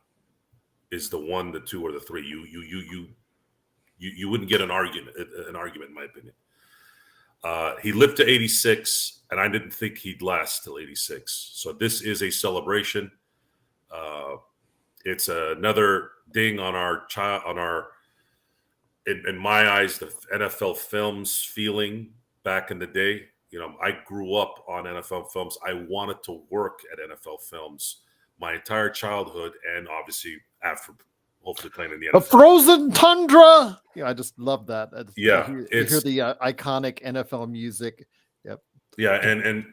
is the one, the two, or the three. You wouldn't get an argument in my opinion. He lived to 86, and I didn't think he'd last till 86. So this is a celebration. It's another ding on in my eyes, the NFL films feeling back in the day. I grew up on NFL films. I wanted to work at NFL films my entire childhood, and obviously after hopefully playing in the NFL. A frozen tundra. Yeah, I just love that. You hear the iconic NFL music. Yep. Yeah, and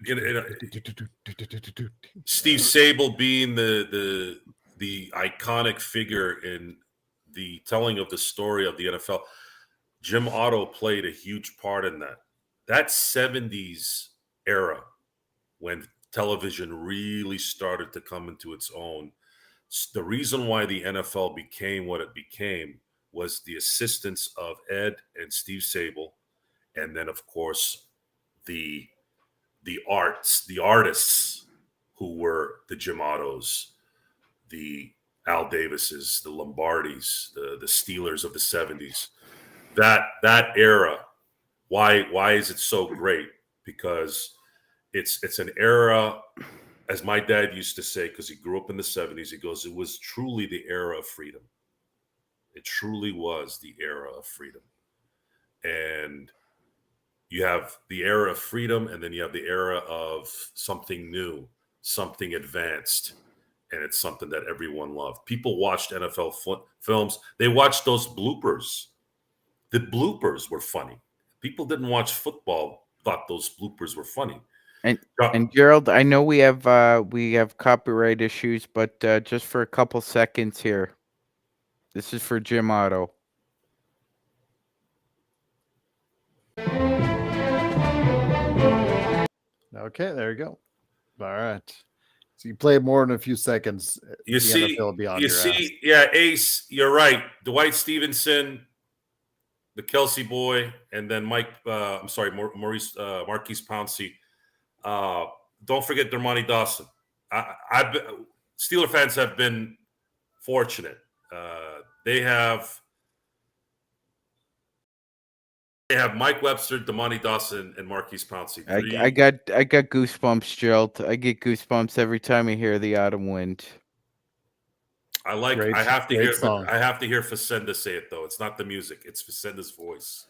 Steve Sable being the iconic figure in the telling of the story of the NFL. Jim Otto played a huge part in that. That 70s era when television really started to come into its own. The reason why the NFL became what it became was the assistance of Ed and Steve Sable, and then of course the artists who were the Jim Ottos, the Al Davises, the Lombardis, the Steelers of the 70s. That era, why is it so great? Because it's an era, as my dad used to say, because he grew up in the 70s, he goes, it was truly the era of freedom. It truly was the era of freedom. And you have the era of freedom, and then you have the era of something new, something advanced, and it's something that everyone loved. People watched NFL films. They watched those bloopers. The bloopers were funny. People didn't watch football, thought those bloopers were funny. And Gerald, I know we have copyright issues, but just for a couple seconds here, this is for Jim Otto. Okay, there you go. All right. So you play more than a few seconds. You see, yeah, Ace, you're right. Dwight Stevenson, the Kelsey boy, and then Marquise Pouncey. Don't forget Dermontti Dawson. Steeler fans have been fortunate. They have Mike Webster, Damani Dawson, and Marquise Pouncey. I got goosebumps, Gerald. I get goosebumps every time I hear the autumn wind. I like. Great- I have to great hear. song. I have to hear Facenda say it though. It's not the music. It's Facenda's voice.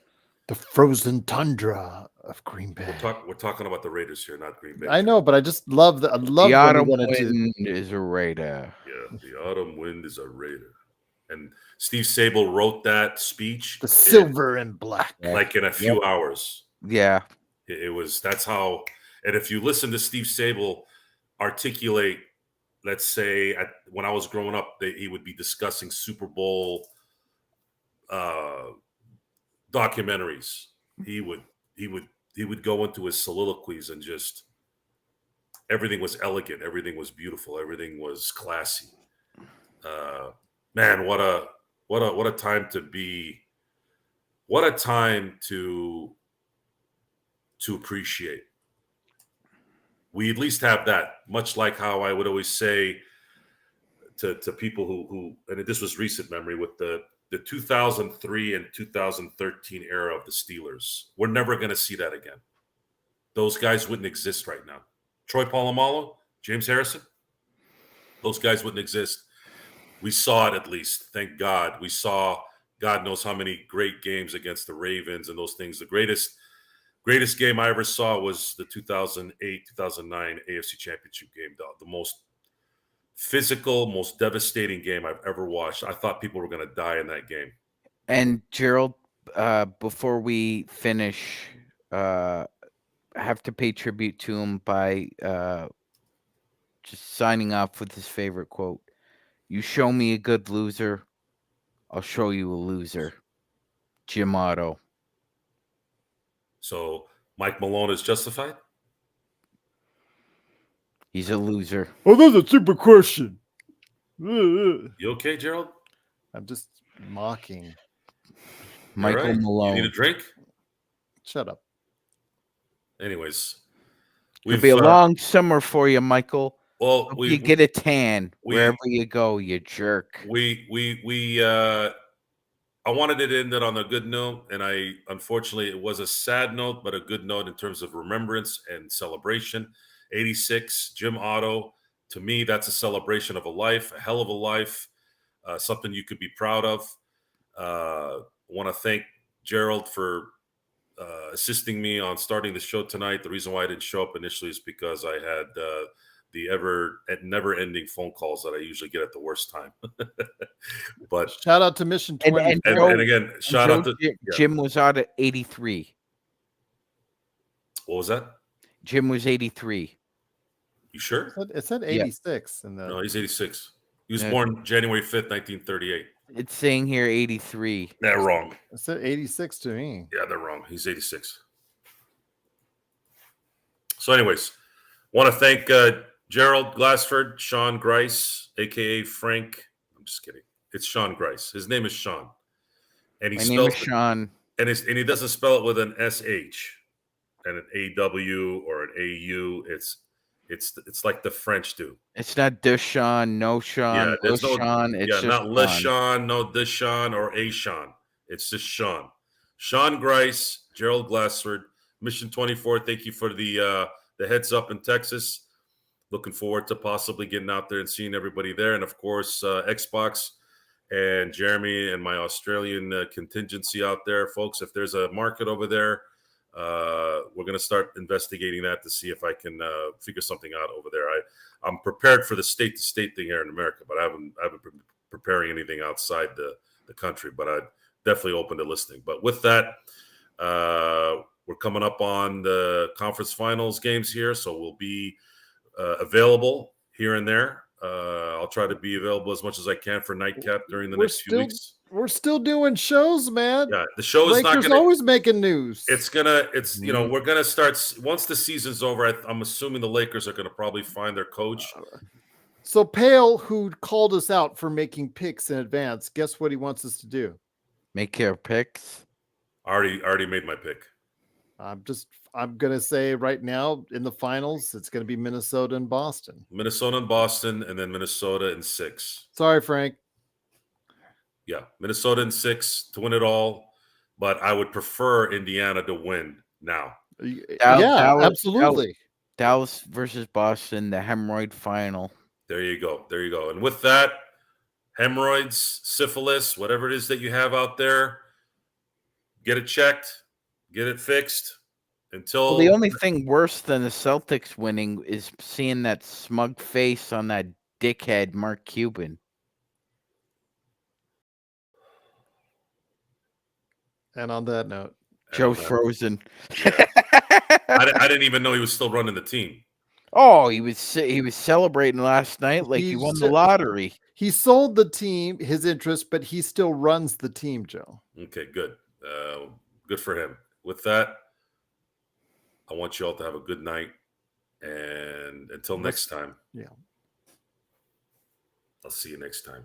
The frozen tundra of Green Bay. We're talking about the Raiders here, not Green Bay. I know, but I just love I love The when autumn he went into wind is a Raider. Yeah, the autumn wind is a Raider, and Steve Sable wrote that speech. the silver and black. like in a few hours. Yeah. It was. That's how. And if you listen to Steve Sable articulate, let's say when I was growing up, he would be discussing Super Bowl documentaries. He would go into his soliloquies and just everything was elegant, everything was beautiful, everything was classy. Man, what a time to be! What a time to appreciate. We at least have that, much like how I would always say to people who and this was recent memory with the 2003 and 2013 era of the Steelers. We're never going to see that again. Those guys wouldn't exist right now. Troy Polamalu, James Harrison, those guys wouldn't exist. We saw it at least. Thank God. We saw God knows how many great games against the Ravens and those things. The greatest game I ever saw was the 2008-2009 AFC Championship game, the most physical, most devastating game I've ever watched. I thought people were going to die in that game. And Gerald, before we finish, I have to pay tribute to him by just signing off with his favorite quote. You show me a good loser, I'll show you a loser. Jim Otto. So Mike Malone is justified? He's a loser. Oh, that's a super question. You okay, Gerald? I'm just mocking. Michael All right. Malone. You need a drink? Shut up. Anyways. It'll be a long summer for you, Michael. Well, Hope you get a tan wherever you go, you jerk. I wanted it ended on a good note, and unfortunately it was a sad note, but a good note in terms of remembrance and celebration. 86, Jim Otto. To me, that's a celebration of a life, a hell of a life, something you could be proud of. I want to thank Gerald for assisting me on starting the show tonight. The reason why I didn't show up initially is because I had the never-ending phone calls that I usually get at the worst time. But shout out to Mission 20. And again, shout out to Jim was out at 83. What was that? Jim was 83. You sure? It said 86. No, he's 86. He was born January 5th, 1938. It's saying here 83. They're wrong. It said 86 to me. Yeah, they're wrong. He's 86. So anyways, want to thank Gerald Glassford, Sean Grice, a.k.a. Frank. I'm just kidding. It's Sean Grice. His name is Sean. And My name is Sean. And he doesn't spell it with an S-H and an A-W or an A-U. It's like the French do. It's not Deshaun, no Sean, yeah, there's no Sean. It's just not LeSean, no Deshaun or A Sean. It's just Sean. Sean Grice, Gerald Glassford, Mission 24. Thank you for the heads up in Texas. Looking forward to possibly getting out there and seeing everybody there. And of course, Xbox and Jeremy and my Australian contingency out there, folks. If there's a market over there, we're going to start investigating that to see if I can figure something out over there. I'm prepared for the state-to-state thing here in America, but I haven't been preparing anything outside the country. But I'm definitely open to listening. But with that, we're coming up on the conference finals games here, so we'll be available here and there. I'll try to be available as much as I can for Nightcap during the next few weeks. We're still doing shows, man. Yeah, the show is not Lakers going to always making news. we're going to start once the season's over. I'm assuming the Lakers are going to probably find their coach. So Pale, who called us out for making picks in advance, guess what he wants us to do? Make your picks. I already made my pick. I'm gonna say right now in the finals, it's gonna be Minnesota and Boston. Minnesota and Boston, and then Minnesota in 6. Sorry, Frank. Yeah, Minnesota in 6 to win it all, but I would prefer Indiana to win now. Yeah, absolutely. Dallas versus Boston, the hemorrhoid final. There you go. There you go. And with that, hemorrhoids, syphilis, whatever it is that you have out there, get it checked, get it fixed. Until Well, the only thing worse than the Celtics winning is seeing that smug face on that dickhead Mark Cuban. And on that note, Joe's frozen. Yeah. I didn't even know he was still running the team. Oh, he was celebrating last night like he won the lottery. He sold the team, his interest, but he still runs the team, Joe. Okay, good. Good for him. With that, I want you all to have a good night. And until next time. Yeah. I'll see you next time.